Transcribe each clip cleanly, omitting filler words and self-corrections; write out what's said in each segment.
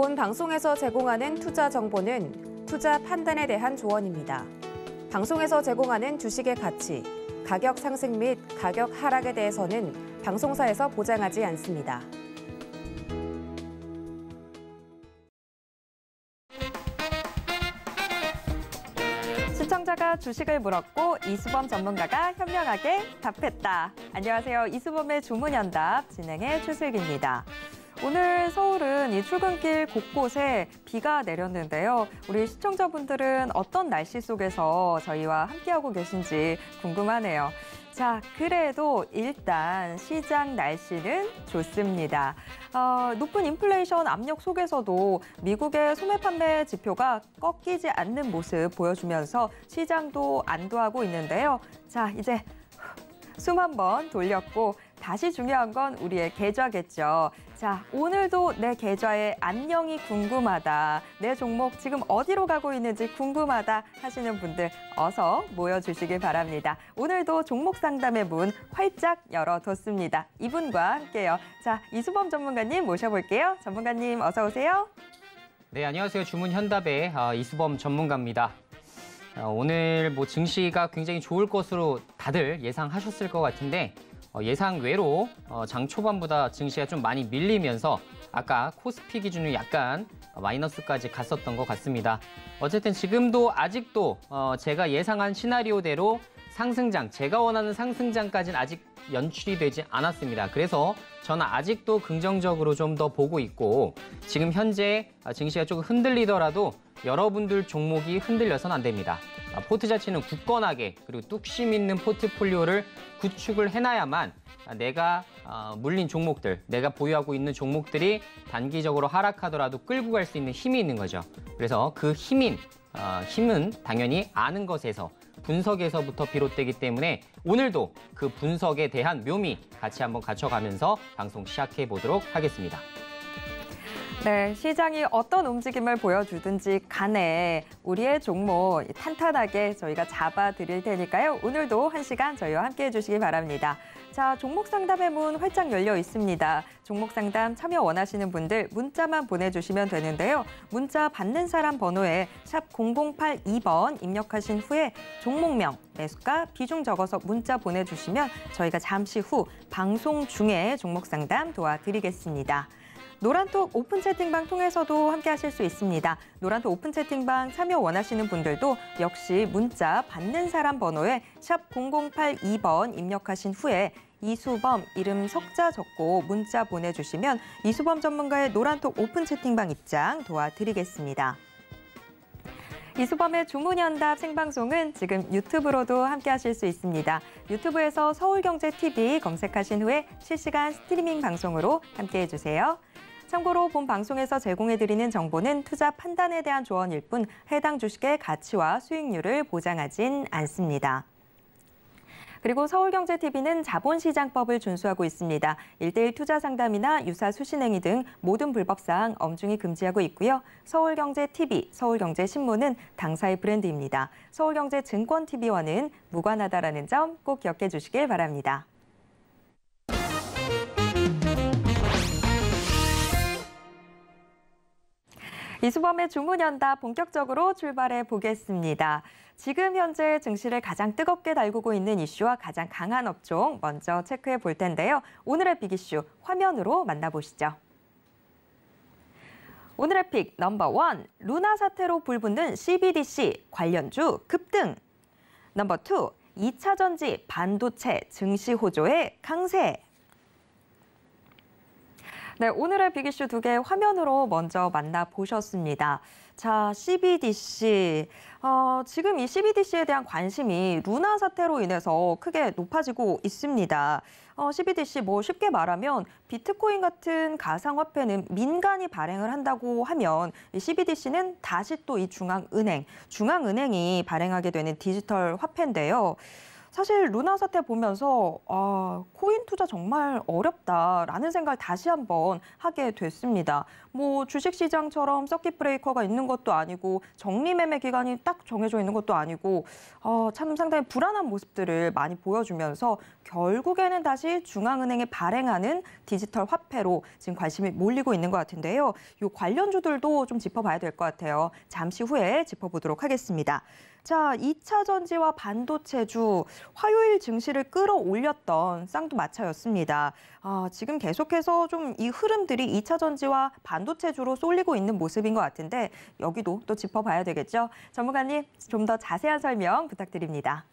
본 방송에서 제공하는 투자 정보는 투자 판단에 대한 조언입니다. 방송에서 제공하는 주식의 가치, 가격 상승 및 가격 하락에 대해서는 방송사에서 보장하지 않습니다. 시청자가 주식을 물었고 이수범 전문가가 현명하게 답했다. 안녕하세요. 이수범의 주문연답 진행의 최슬기입니다. 오늘 서울은 이 출근길 곳곳에 비가 내렸는데요. 우리 시청자분들은 어떤 날씨 속에서 저희와 함께하고 계신지 궁금하네요. 자, 그래도 일단 시장 날씨는 좋습니다. 높은 인플레이션 압력 속에서도 미국의 소매 판매 지표가 꺾이지 않는 모습 보여주면서 시장도 안도하고 있는데요. 자, 이제 숨 한번 돌렸고 다시 중요한 건 우리의 계좌겠죠. 자, 오늘도 내 계좌의 안녕이 궁금하다. 내 종목 지금 어디로 가고 있는지 궁금하다 하시는 분들 어서 모여주시길 바랍니다. 오늘도 종목 상담의 문 활짝 열어뒀습니다. 이분과 함께요. 자, 이수범 전문가님 모셔볼게요. 전문가님 어서 오세요. 네, 안녕하세요. 주문현답의 이수범 전문가입니다. 오늘 증시가 굉장히 좋을 것으로 다들 예상하셨을 것 같은데 예상 외로 장 초반보다 증시가 좀 많이 밀리면서 아까 코스피 기준으로 약간 마이너스까지 갔었던 것 같습니다. 어쨌든 지금도 아직도 제가 예상한 시나리오대로 상승장, 제가 원하는 상승장까지는 아직 연출이 되지 않았습니다. 그래서 저는 아직도 긍정적으로 좀 더 보고 있고 지금 현재 증시가 조금 흔들리더라도 여러분들 종목이 흔들려서는 안 됩니다. 포트 자체는 굳건하게 그리고 뚝심 있는 포트폴리오를 구축을 해놔야만 내가 물린 종목들, 내가 보유하고 있는 종목들이 단기적으로 하락하더라도 끌고 갈 수 있는 힘이 있는 거죠. 그래서 그 힘은 당연히 아는 것에서 분석에서부터 비롯되기 때문에 오늘도 그 분석에 대한 묘미 같이 한번 갖춰가면서 방송 시작해 보도록 하겠습니다. 네, 시장이 어떤 움직임을 보여주든지 간에 우리의 종목 탄탄하게 저희가 잡아드릴 테니까요. 오늘도 1시간 저희와 함께해 주시기 바랍니다. 자, 종목 상담의 문 활짝 열려 있습니다. 종목 상담 참여 원하시는 분들 문자만 보내주시면 되는데요. 문자 받는 사람 번호에 샵 0082번 입력하신 후에 종목명, 매수가, 비중 적어서 문자 보내주시면 저희가 잠시 후 방송 중에 종목 상담 도와드리겠습니다. 노란톡 오픈 채팅방 통해서도 함께 하실 수 있습니다. 노란톡 오픈 채팅방 참여 원하시는 분들도 역시 문자 받는 사람 번호에 샵 0082번 입력하신 후에 이수범 이름 석자 적고 문자 보내주시면 이수범 전문가의 노란톡 오픈 채팅방 입장 도와드리겠습니다. 이수범의 주문연답 생방송은 지금 유튜브로도 함께 하실 수 있습니다. 유튜브에서 서울경제TV 검색하신 후에 실시간 스트리밍 방송으로 함께해 주세요. 참고로 본 방송에서 제공해드리는 정보는 투자 판단에 대한 조언일 뿐 해당 주식의 가치와 수익률을 보장하진 않습니다. 그리고 서울경제TV는 자본시장법을 준수하고 있습니다. 1:1 투자 상담이나 유사 수신행위 등 모든 불법사항 엄중히 금지하고 있고요. 서울경제TV, 서울경제신문은 당사의 브랜드입니다. 서울경제증권TV와는 무관하다라는 점 꼭 기억해 주시길 바랍니다. 이수범의 주문연답 본격적으로 출발해 보겠습니다. 지금 현재 증시를 가장 뜨겁게 달구고 있는 이슈와 가장 강한 업종 먼저 체크해 볼 텐데요. 오늘의 빅 이슈 화면으로 만나보시죠. 오늘의 픽 넘버 1, 루나 사태로 불붙는 CBDC 관련주 급등. 넘버 2, 2차 전지 반도체 증시 호조의 강세. 네, 오늘의 빅 이슈 2개 화면으로 먼저 만나보셨습니다. 자, CBDC. 지금 이 CBDC에 대한 관심이 루나 사태로 인해서 크게 높아지고 있습니다. CBDC 쉽게 말하면 비트코인 같은 가상화폐는 민간이 발행을 한다고 하면 이 CBDC는 다시 또 이 중앙은행이 발행하게 되는 디지털 화폐인데요. 사실 루나 사태 보면서 코인 투자 정말 어렵다라는 생각을 다시 한번 하게 됐습니다. 뭐 주식시장처럼 서킷 브레이커가 있는 것도 아니고 적리매매 기간이 딱 정해져 있는 것도 아니고 참 상당히 불안한 모습들을 많이 보여주면서 결국에는 다시 중앙은행이 발행하는 디지털 화폐로 지금 관심이 몰리고 있는 것 같은데요. 이 관련주들도 좀 짚어봐야 될 것 같아요. 잠시 후에 짚어보도록 하겠습니다. 자, 2차 전지와 반도체주, 화요일 증시를 끌어올렸던 쌍두마차였습니다. 지금 계속해서 좀 이 흐름들이 2차 전지와 반도체주로 쏠리고 있는 모습인 것 같은데 여기도 또 짚어봐야 되겠죠? 전문가님, 좀 더 자세한 설명 부탁드립니다.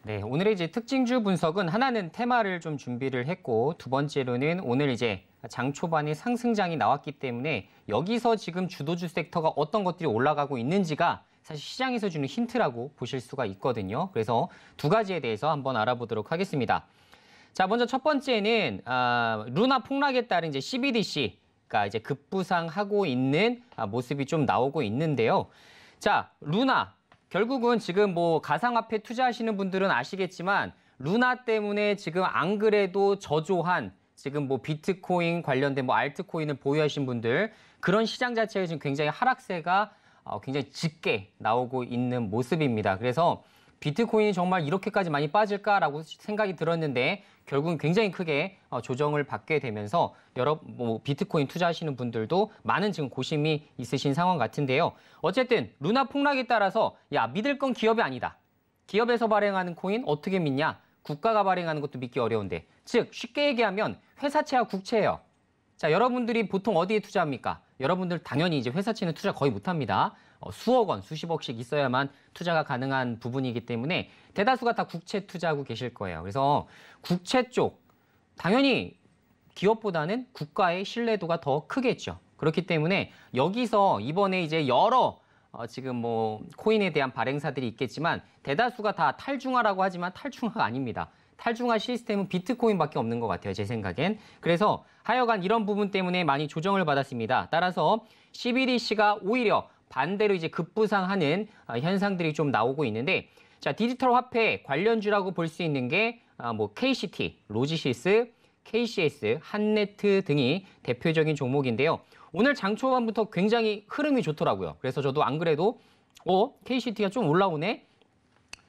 네, 오늘의 이제 특징주 분석은 하나는 테마를 좀 준비를 했고 두 번째로는 오늘 이제 장 초반에 상승장이 나왔기 때문에 여기서 지금 주도주 섹터가 어떤 것들이 올라가고 있는지가 사실 시장에서 주는 힌트라고 보실 수가 있거든요. 그래서 두 가지에 대해서 한번 알아보도록 하겠습니다. 자, 먼저 첫 번째는 루나 폭락에 따른 이제 CBDC가 이제 급부상하고 있는 모습이 좀 나오고 있는데요. 자, 루나 결국은 지금 뭐 가상화폐 투자하시는 분들은 아시겠지만 루나 때문에 지금 안 그래도 저조한 지금 뭐 비트코인 관련된 뭐 알트코인을 보유하신 분들 그런 시장 자체가 지금 굉장히 하락세가 굉장히 짙게 나오고 있는 모습입니다. 그래서 비트코인이 정말 이렇게까지 많이 빠질까라고 생각이 들었는데 결국은 굉장히 크게 조정을 받게 되면서 여러 비트코인 투자하시는 분들도 많은 지금 고심이 있으신 상황 같은데요. 어쨌든 루나 폭락에 따라서 믿을 건 기업이 아니다. 기업에서 발행하는 코인 어떻게 믿냐? 국가가 발행하는 것도 믿기 어려운데. 즉 쉽게 얘기하면 회사채와 국채예요. 자, 여러분들이 보통 어디에 투자합니까? 여러분들 당연히 이제 회사채는 투자 거의 못합니다. 수억 원, 수십억씩 있어야만 투자가 가능한 부분이기 때문에 대다수가 다 국채 투자하고 계실 거예요. 그래서 국채 쪽 당연히 기업보다는 국가의 신뢰도가 더 크겠죠. 그렇기 때문에 여기서 이번에 이제 여러 지금 뭐 코인에 대한 발행사들이 있겠지만 대다수가 다 탈중화라고 하지만 탈중화가 아닙니다. 탈중화 시스템은 비트코인밖에 없는 것 같아요, 제 생각엔. 그래서 하여간 이런 부분 때문에 많이 조정을 받았습니다. 따라서 CBDC가 오히려 반대로 이제 급부상하는 현상들이 좀 나오고 있는데, 자, 디지털 화폐 관련주라고 볼 수 있는 게 뭐 KCT, 로지시스, KCS, 한네트 등이 대표적인 종목인데요. 오늘 장 초반부터 굉장히 흐름이 좋더라고요. 그래서 저도 안 그래도 KCT가 좀 올라오네?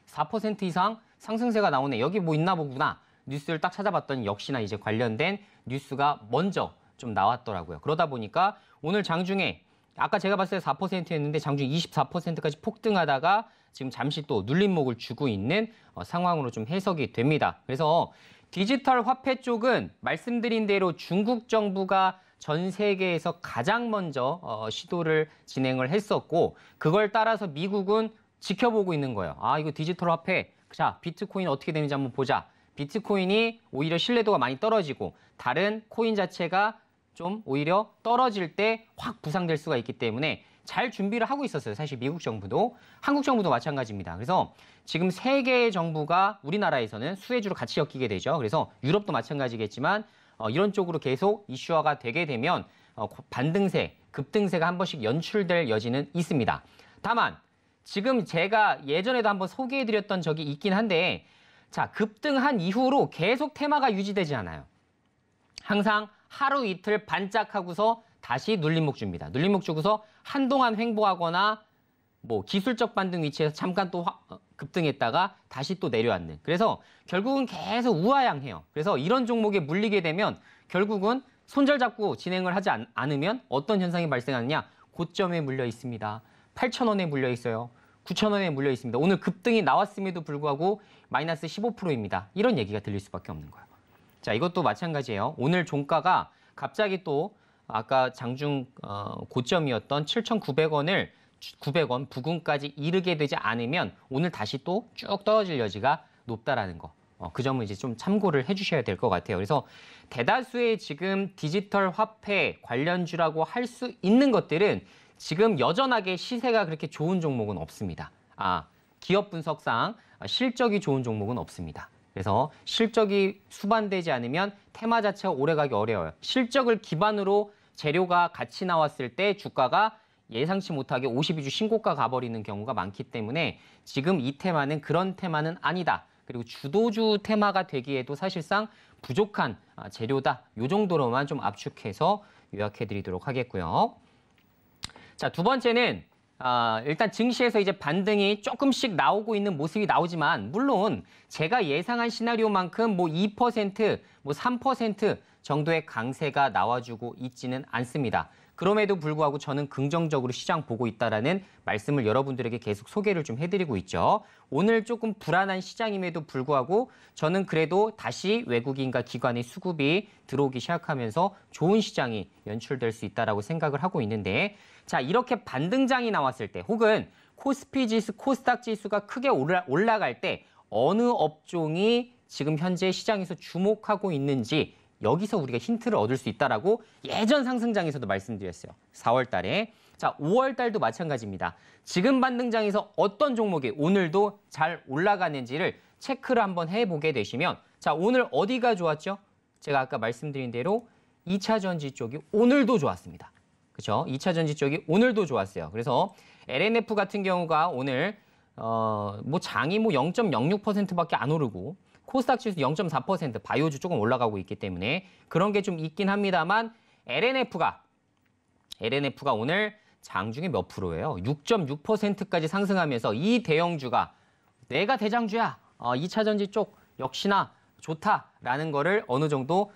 4% 이상 상승세가 나오네. 여기 뭐 있나 보구나. 뉴스를 딱 찾아봤더니 역시나 이제 관련된 뉴스가 먼저 좀 나왔더라고요. 그러다 보니까 오늘 장중에 아까 제가 봤을 때 4%였는데 장중 24%까지 폭등하다가 지금 잠시 또 눌림목을 주고 있는 상황으로 좀 해석이 됩니다. 그래서 디지털 화폐 쪽은 말씀드린 대로 중국 정부가 전 세계에서 가장 먼저 시도를 진행을 했었고 그걸 따라서 미국은 지켜보고 있는 거예요. 이거 디지털 화폐, 자, 비트코인 어떻게 되는지 한번 보자. 비트코인이 오히려 신뢰도가 많이 떨어지고 다른 코인 자체가 좀 오히려 떨어질 때 확 부상될 수가 있기 때문에 잘 준비를 하고 있었어요. 사실 미국 정부도, 한국 정부도 마찬가지입니다. 그래서 지금 세 개의 정부가 우리나라에서는 수혜주로 같이 엮이게 되죠. 그래서 유럽도 마찬가지겠지만 이런 쪽으로 계속 이슈화가 되게 되면 반등세, 급등세가 한 번씩 연출될 여지는 있습니다. 다만 지금 제가 예전에도 한번 소개해드렸던 적이 있긴 한데 자, 급등한 이후로 계속 테마가 유지되지 않아요. 항상 하루 이틀 반짝하고서 다시 눌림목 줍니다. 눌림목 주고서 한동안 횡보하거나 뭐 기술적 반등 위치에서 잠깐 또 급등했다가 다시 또 내려앉는. 그래서 결국은 계속 우하향해요. 그래서 이런 종목에 물리게 되면 결국은 손절잡고 진행을 하지 않으면 어떤 현상이 발생하느냐? 고점에 물려 있습니다. 8,000원에 물려 있어요. 9,000원에 물려 있습니다. 오늘 급등이 나왔음에도 불구하고 마이너스 15%입니다. 이런 얘기가 들릴 수밖에 없는 거예요. 자, 이것도 마찬가지예요. 오늘 종가가 갑자기 또 아까 장중 고점이었던 7,900원을 900원 부근까지 이르게 되지 않으면 오늘 다시 또 쭉 떨어질 여지가 높다라는 거. 그 점은 이제 좀 참고를 해주셔야 될 것 같아요. 그래서 대다수의 지금 디지털 화폐 관련주라고 할 수 있는 것들은 지금 여전하게 시세가 그렇게 좋은 종목은 없습니다. 기업 분석상 실적이 좋은 종목은 없습니다. 그래서 실적이 수반되지 않으면 테마 자체가 오래가기 어려워요. 실적을 기반으로 재료가 같이 나왔을 때 주가가 예상치 못하게 52주 신고가 가버리는 경우가 많기 때문에 지금 이 테마는 그런 테마는 아니다. 그리고 주도주 테마가 되기에도 사실상 부족한 재료다. 이 정도로만 좀 압축해서 요약해드리도록 하겠고요. 자, 두 번째는 일단 증시에서 이제 반등이 조금씩 나오고 있는 모습이 나오지만 물론 제가 예상한 시나리오만큼 뭐 2%, 뭐 3% 정도의 강세가 나와주고 있지는 않습니다. 그럼에도 불구하고 저는 긍정적으로 시장 보고 있다라는 말씀을 여러분들에게 계속 소개를 좀 해드리고 있죠. 오늘 조금 불안한 시장임에도 불구하고 저는 그래도 다시 외국인과 기관의 수급이 들어오기 시작하면서 좋은 시장이 연출될 수 있다라고 생각을 하고 있는데 자, 이렇게 반등장이 나왔을 때 혹은 코스피 지수, 코스닥 지수가 크게 올라갈 때 어느 업종이 지금 현재 시장에서 주목하고 있는지 여기서 우리가 힌트를 얻을 수 있다라고 예전 상승장에서도 말씀드렸어요. 4월 달에. 자, 5월 달도 마찬가지입니다. 지금 반등장에서 어떤 종목이 오늘도 잘 올라가는지를 체크를 한번 해보게 되시면 자, 오늘 어디가 좋았죠? 제가 아까 말씀드린 대로 2차 전지 쪽이 오늘도 좋았습니다. 그렇죠? 2차 전지 쪽이 오늘도 좋았어요. 그래서 LNF 같은 경우가 오늘 뭐 장이 뭐 0.06%밖에 안 오르고 코스닥 지수 0.4%, 바이오주 조금 올라가고 있기 때문에 그런 게 좀 있긴 합니다만 LNF가 오늘 장중에 몇 프로예요? 6.6%까지 상승하면서 이 대형주가 내가 대장주야. 2차 전지 쪽 역시나 좋다라는 거를 어느 정도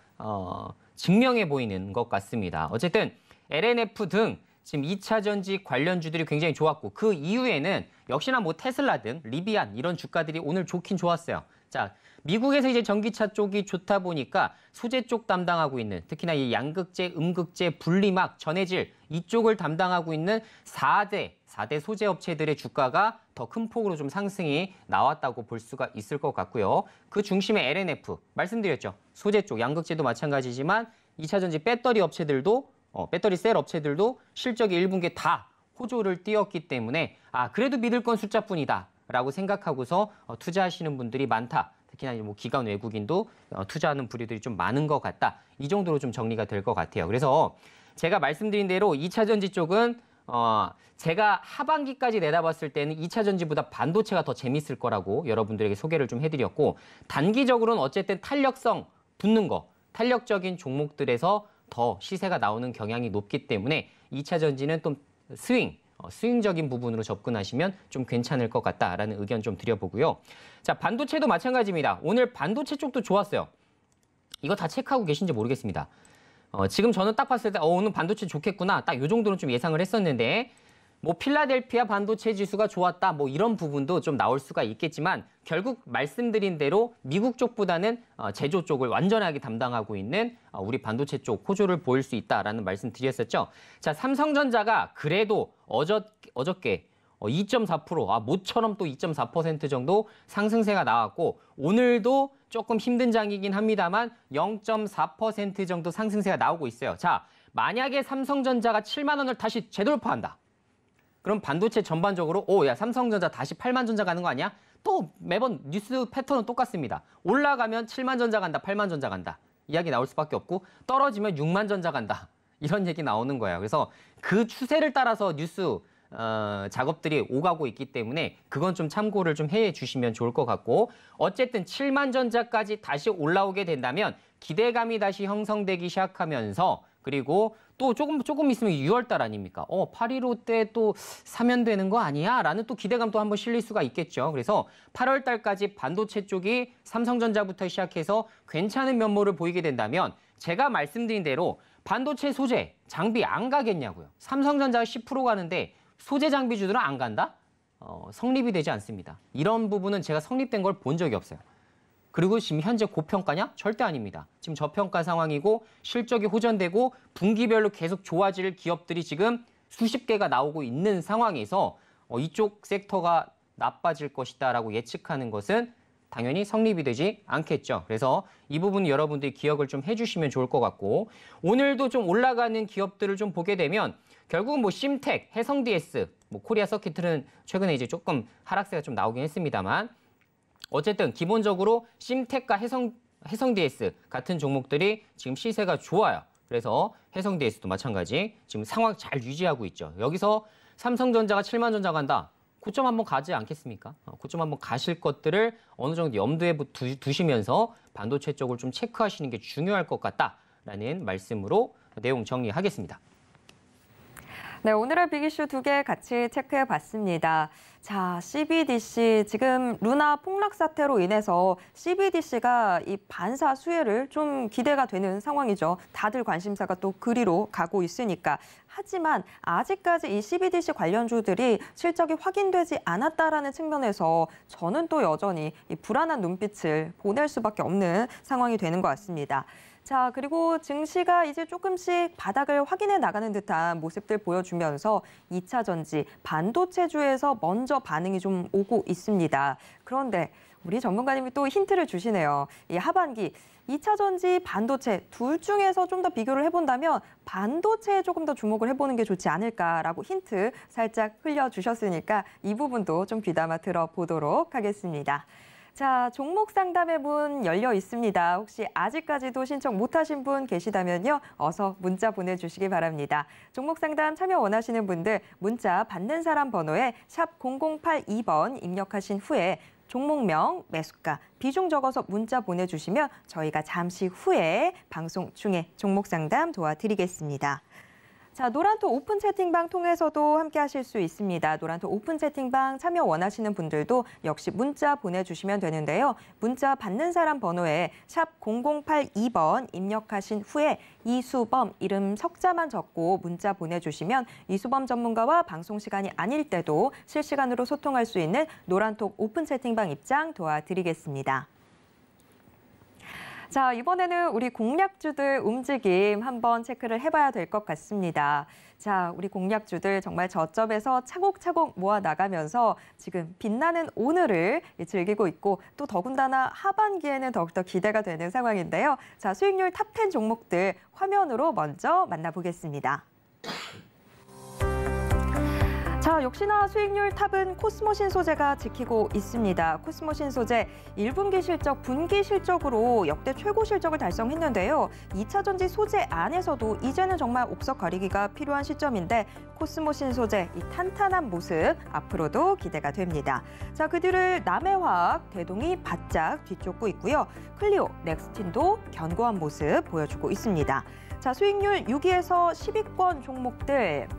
증명해 보이는 것 같습니다. 어쨌든 LNF 등 지금 2차 전지 관련주들이 굉장히 좋았고 그 이후에는 역시나 뭐 테슬라 등 리비안 이런 주가들이 오늘 좋긴 좋았어요. 자, 미국에서 이제 전기차 쪽이 좋다 보니까 소재 쪽 담당하고 있는 특히나 이 양극재, 음극재, 분리막, 전해질 이쪽을 담당하고 있는 4대 소재 업체들의 주가가 더 큰 폭으로 좀 상승이 나왔다고 볼 수가 있을 것 같고요. 그 중심에 LNF 말씀드렸죠. 소재 쪽, 양극재도 마찬가지지만 2차 전지 배터리 업체들도 배터리 셀 업체들도 실적이 1분기에 다 호조를 띄었기 때문에 그래도 믿을 건 숫자뿐이다라고 생각하고서 투자하시는 분들이 많다. 특히나 뭐 기관 외국인도 투자하는 부류들이 좀 많은 것 같다. 이 정도로 좀 정리가 될 것 같아요. 그래서 제가 말씀드린 대로 2차 전지 쪽은 제가 하반기까지 내다봤을 때는 2차 전지보다 반도체가 더 재밌을 거라고 여러분들에게 소개를 좀 해드렸고 단기적으로는 어쨌든 탄력성 붙는 거, 탄력적인 종목들에서 더 시세가 나오는 경향이 높기 때문에 2차 전지는 좀 스윙적인 부분으로 접근하시면 좀 괜찮을 것 같다라는 의견 좀 드려보고요. 자, 반도체도 마찬가지입니다. 오늘 반도체 쪽도 좋았어요. 이거 다 체크하고 계신지 모르겠습니다. 지금 저는 딱 봤을 때 오늘 반도체 좋겠구나. 딱 이 정도는 좀 예상을 했었는데 뭐 필라델피아 반도체 지수가 좋았다. 뭐 이런 부분도 좀 나올 수가 있겠지만 결국 말씀드린 대로 미국 쪽보다는 제조 쪽을 완전하게 담당하고 있는 우리 반도체 쪽 호조를 보일 수 있다라는 말씀 드렸었죠. 자, 삼성전자가 그래도 어저께 2.4%, 모처럼 또 2.4% 정도 상승세가 나왔고 오늘도 조금 힘든 장이긴 합니다만 0.4% 정도 상승세가 나오고 있어요. 자, 만약에 삼성전자가 7만 원을 다시 재돌파한다. 그럼 반도체 전반적으로 야 삼성전자 다시 8만 전자 가는 거 아니야? 또 매번 뉴스 패턴은 똑같습니다. 올라가면 7만 전자 간다, 8만 전자 간다. 이야기 나올 수밖에 없고 떨어지면 6만 전자 간다. 이런 얘기 나오는 거예요. 그래서 그 추세를 따라서 뉴스 작업들이 오가고 있기 때문에 그건 좀 참고를 좀 해 주시면 좋을 것 같고 어쨌든 7만 전자까지 다시 올라오게 된다면 기대감이 다시 형성되기 시작하면서 그리고 또 조금 있으면 6월 달 아닙니까? 8.15 때 또 사면 되는 거 아니야? 라는 또 기대감 또 한번 실릴 수가 있겠죠. 그래서 8월 달까지 반도체 쪽이 삼성전자부터 시작해서 괜찮은 면모를 보이게 된다면 제가 말씀드린 대로 반도체 소재, 장비 안 가겠냐고요. 삼성전자가 10% 가는데 소재 장비주들은 안 간다? 성립이 되지 않습니다. 이런 부분은 제가 성립된 걸 본 적이 없어요. 그리고 지금 현재 고평가냐? 절대 아닙니다. 지금 저평가 상황이고 실적이 호전되고 분기별로 계속 좋아질 기업들이 지금 수십 개가 나오고 있는 상황에서 이쪽 섹터가 나빠질 것이다라고 예측하는 것은 당연히 성립이 되지 않겠죠. 그래서 이 부분 여러분들이 기억을 좀 해주시면 좋을 것 같고 오늘도 좀 올라가는 기업들을 좀 보게 되면 결국은 뭐 심텍, 해성DS, 뭐 코리아 서킷은 최근에 이제 조금 하락세가 좀 나오긴 했습니다만 어쨌든 기본적으로 심텍과 해성DS 같은 종목들이 지금 시세가 좋아요. 그래서 해성DS도 마찬가지 지금 상황 잘 유지하고 있죠. 여기서 삼성전자가 7만 전자 간다. 고점 한번 가지 않겠습니까? 고점 한번 가실 것들을 어느 정도 염두에 두시면서 반도체 쪽을 좀 체크하시는 게 중요할 것 같다라는 말씀으로 내용 정리하겠습니다. 네, 오늘의 빅이슈 2개 같이 체크해 봤습니다. 자, CBDC 지금 루나 폭락 사태로 인해서 CBDC가 이 반사 수혜를 좀 기대가 되는 상황이죠. 다들 관심사가 또 그리로 가고 있으니까. 하지만 아직까지 이 CBDC 관련주들이 실적이 확인되지 않았다라는 측면에서 저는 또 여전히 이 불안한 눈빛을 보낼 수밖에 없는 상황이 되는 것 같습니다. 자, 그리고 증시가 이제 조금씩 바닥을 확인해 나가는 듯한 모습들 보여주면서 2차 전지, 반도체주에서 먼저 반응이 좀 오고 있습니다. 그런데 우리 전문가님이 또 힌트를 주시네요. 이 하반기 2차 전지, 반도체 둘 중에서 좀 더 비교를 해본다면 반도체에 조금 더 주목을 해보는 게 좋지 않을까라고 힌트 살짝 흘려주셨으니까 이 부분도 좀 귀담아 들어보도록 하겠습니다. 자, 종목 상담의 문 열려 있습니다. 혹시 아직까지도 신청 못하신 분 계시다면요, 어서 문자 보내주시기 바랍니다. 종목 상담 참여 원하시는 분들 문자 받는 사람 번호에 샵 0082번 입력하신 후에 종목명, 매수가, 비중 적어서 문자 보내주시면 저희가 잠시 후에 방송 중에 종목 상담 도와드리겠습니다. 자, 노란톡 오픈 채팅방 통해서도 함께 하실 수 있습니다. 노란톡 오픈 채팅방 참여 원하시는 분들도 역시 문자 보내주시면 되는데요. 문자 받는 사람 번호에 샵 0082번 입력하신 후에 이수범 이름 석자만 적고 문자 보내주시면 이수범 전문가와 방송 시간이 아닐 때도 실시간으로 소통할 수 있는 노란톡 오픈 채팅방 입장 도와드리겠습니다. 자, 이번에는 우리 공략주들 움직임 한번 체크를 해봐야 될 것 같습니다. 자, 우리 공략주들 정말 저점에서 차곡차곡 모아 나가면서 지금 빛나는 오늘을 즐기고 있고 또 더군다나 하반기에는 더욱더 기대가 되는 상황인데요. 자, 수익률 탑 10 종목들 화면으로 먼저 만나보겠습니다. 자, 역시나 수익률 탑은 코스모 신소재가 지키고 있습니다. 코스모 신소재 1분기 실적, 분기 실적으로 역대 최고 실적을 달성했는데요. 2차 전지 소재 안에서도 이제는 정말 옥석 가리기가 필요한 시점인데 코스모 신소재 이 탄탄한 모습 앞으로도 기대가 됩니다. 자, 그 뒤를 남해화학, 대동이 바짝 뒤쫓고 있고요. 클리오, 넥스틴도 견고한 모습 보여주고 있습니다. 자, 수익률 6위에서 10위권 종목들.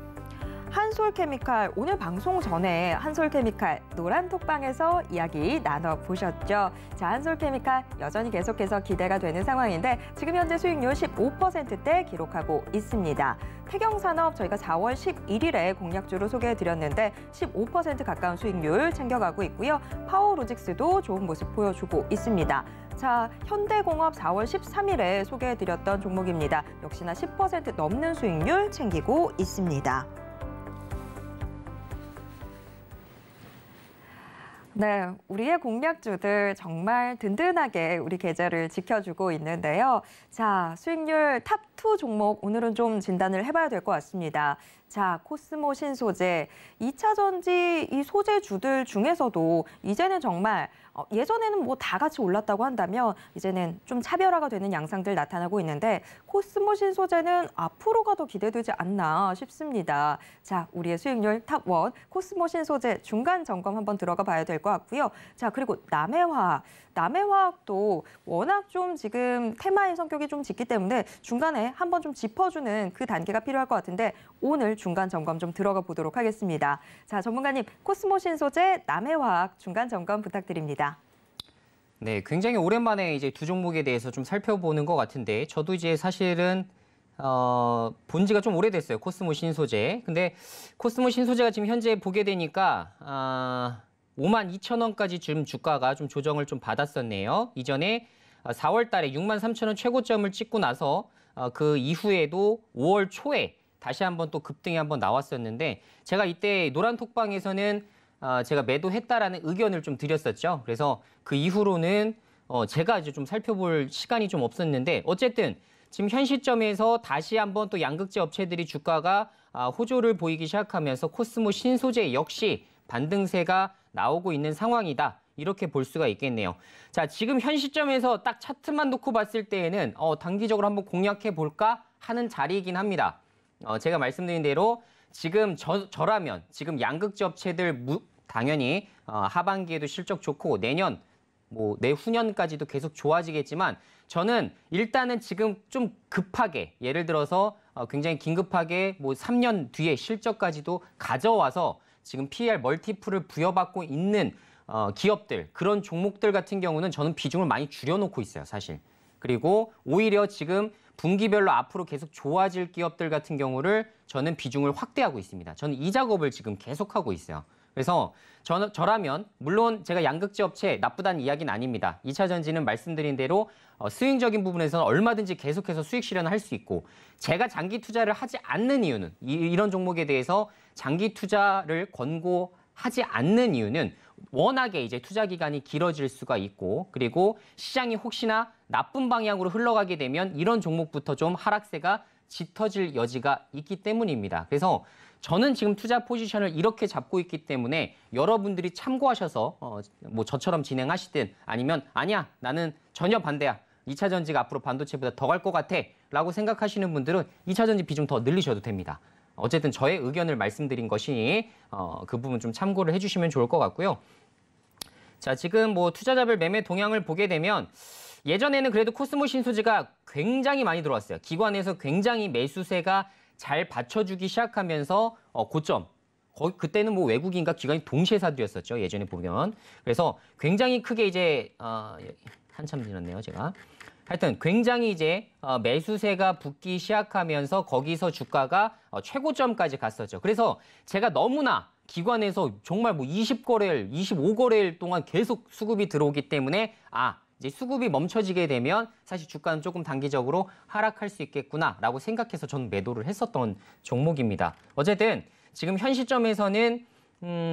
한솔케미칼, 오늘 방송 전에 한솔케미칼 노란톡방에서 이야기 나눠보셨죠? 자, 한솔케미칼 여전히 계속해서 기대가 되는 상황인데 지금 현재 수익률 15%대 기록하고 있습니다. 태경산업 저희가 4월 11일에 공략주로 소개해드렸는데 15% 가까운 수익률 챙겨가고 있고요. 파워로직스도 좋은 모습 보여주고 있습니다. 자, 현대공업 4월 13일에 소개해드렸던 종목입니다. 역시나 10% 넘는 수익률 챙기고 있습니다. 네, 우리의 공략주들 정말 든든하게 우리 계좌를 지켜주고 있는데요. 자, 수익률 탑 2 종목 오늘은 좀 진단을 해봐야 될 것 같습니다. 자, 코스모 신소재, 2차 전지 이 소재주들 중에서도 이제는 정말 예전에는 뭐 다 같이 올랐다고 한다면 이제는 좀 차별화가 되는 양상들 나타나고 있는데 코스모 신소재는 앞으로가 더 기대되지 않나 싶습니다. 자, 우리의 수익률 탑 1, 코스모 신소재 중간 점검 한번 들어가 봐야 될 것 같고요. 자, 그리고 남해화학도 워낙 좀 지금 테마의 성격이 좀 짙기 때문에 중간에 한번 좀 짚어주는 그 단계가 필요할 것 같은데 오늘 중간 점검 좀 들어가 보도록 하겠습니다. 자, 전문가님, 코스모 신소재, 남해화학 중간 점검 부탁드립니다. 네, 굉장히 오랜만에 이제 두 종목에 대해서 좀 살펴보는 것 같은데 저도 이제 사실은 본 지가 좀 오래됐어요. 코스모 신소재. 근데 코스모 신소재가 지금 현재 보게 되니까 52,000원까지 지금 주가가 좀 조정을 좀 받았었네요. 이전에 4월 달에 63,000원 최고점을 찍고 나서 그 이후에도 5월 초에 다시 한번 또 급등이 한번 나왔었는데 제가 이때 노란톡방에서는 제가 매도했다라는 의견을 좀 드렸었죠. 그래서 그 이후로는 제가 이제 좀 살펴볼 시간이 좀 없었는데 어쨌든 지금 현 시점에서 다시 한번 또 양극재 업체들이 주가가 호조를 보이기 시작하면서 코스모 신소재 역시 반등세가 나오고 있는 상황이다. 이렇게 볼 수가 있겠네요. 자, 지금 현 시점에서 딱 차트만 놓고 봤을 때에는 단기적으로 한번 공략해 볼까 하는 자리이긴 합니다. 제가 말씀드린 대로 지금 저라면 지금 양극재 업체들 당연히 하반기에도 실적 좋고 내년 뭐 내후년까지도 계속 좋아지겠지만 저는 일단은 지금 좀 급하게 예를 들어서 굉장히 긴급하게 뭐 3년 뒤에 실적까지도 가져와서 지금 PER 멀티플을 부여받고 있는 기업들 그런 종목들 같은 경우는 저는 비중을 많이 줄여놓고 있어요, 사실. 그리고 오히려 지금 분기별로 앞으로 계속 좋아질 기업들 같은 경우를 저는 비중을 확대하고 있습니다. 저는 이 작업을 지금 계속하고 있어요. 그래서 저라면 물론 제가 양극재 업체 나쁘다는 이야기는 아닙니다. 2차 전지는 말씀드린 대로 스윙적인 부분에서는 얼마든지 계속해서 수익 실현을 할 수 있고 제가 장기 투자를 하지 않는 이유는 이런 종목에 대해서 장기 투자를 권고하지 않는 이유는 워낙에 이제 투자 기간이 길어질 수가 있고 그리고 시장이 혹시나 나쁜 방향으로 흘러가게 되면 이런 종목부터 좀 하락세가 짙어질 여지가 있기 때문입니다. 그래서 저는 지금 투자 포지션을 이렇게 잡고 있기 때문에 여러분들이 참고하셔서 뭐 저처럼 진행하시든 아니면 아니야 나는 전혀 반대야. 2차 전지가 앞으로 반도체보다 더 갈 것 같아 라고 생각하시는 분들은 2차 전지 비중 더 늘리셔도 됩니다. 어쨌든 저의 의견을 말씀드린 것이니 그 부분 좀 참고를 해주시면 좋을 것 같고요. 자, 지금 뭐 투자자별 매매 동향을 보게 되면 예전에는 그래도 코스모 신소재가 굉장히 많이 들어왔어요. 기관에서 굉장히 매수세가 잘 받쳐주기 시작하면서 고점. 거의 그때는 뭐 외국인과 기관이 동시에 사들였었죠. 예전에 보면. 그래서 굉장히 크게 이제 한참 지났네요, 제가. 하여튼 굉장히 이제 매수세가 붙기 시작하면서 거기서 주가가 최고점까지 갔었죠. 그래서 제가 너무나 기관에서 정말 뭐 20거래일, 25거래일 동안 계속 수급이 들어오기 때문에 이제 수급이 멈춰지게 되면 사실 주가는 조금 단기적으로 하락할 수 있겠구나라고 생각해서 저는 매도를 했었던 종목입니다. 어쨌든 지금 현 시점에서는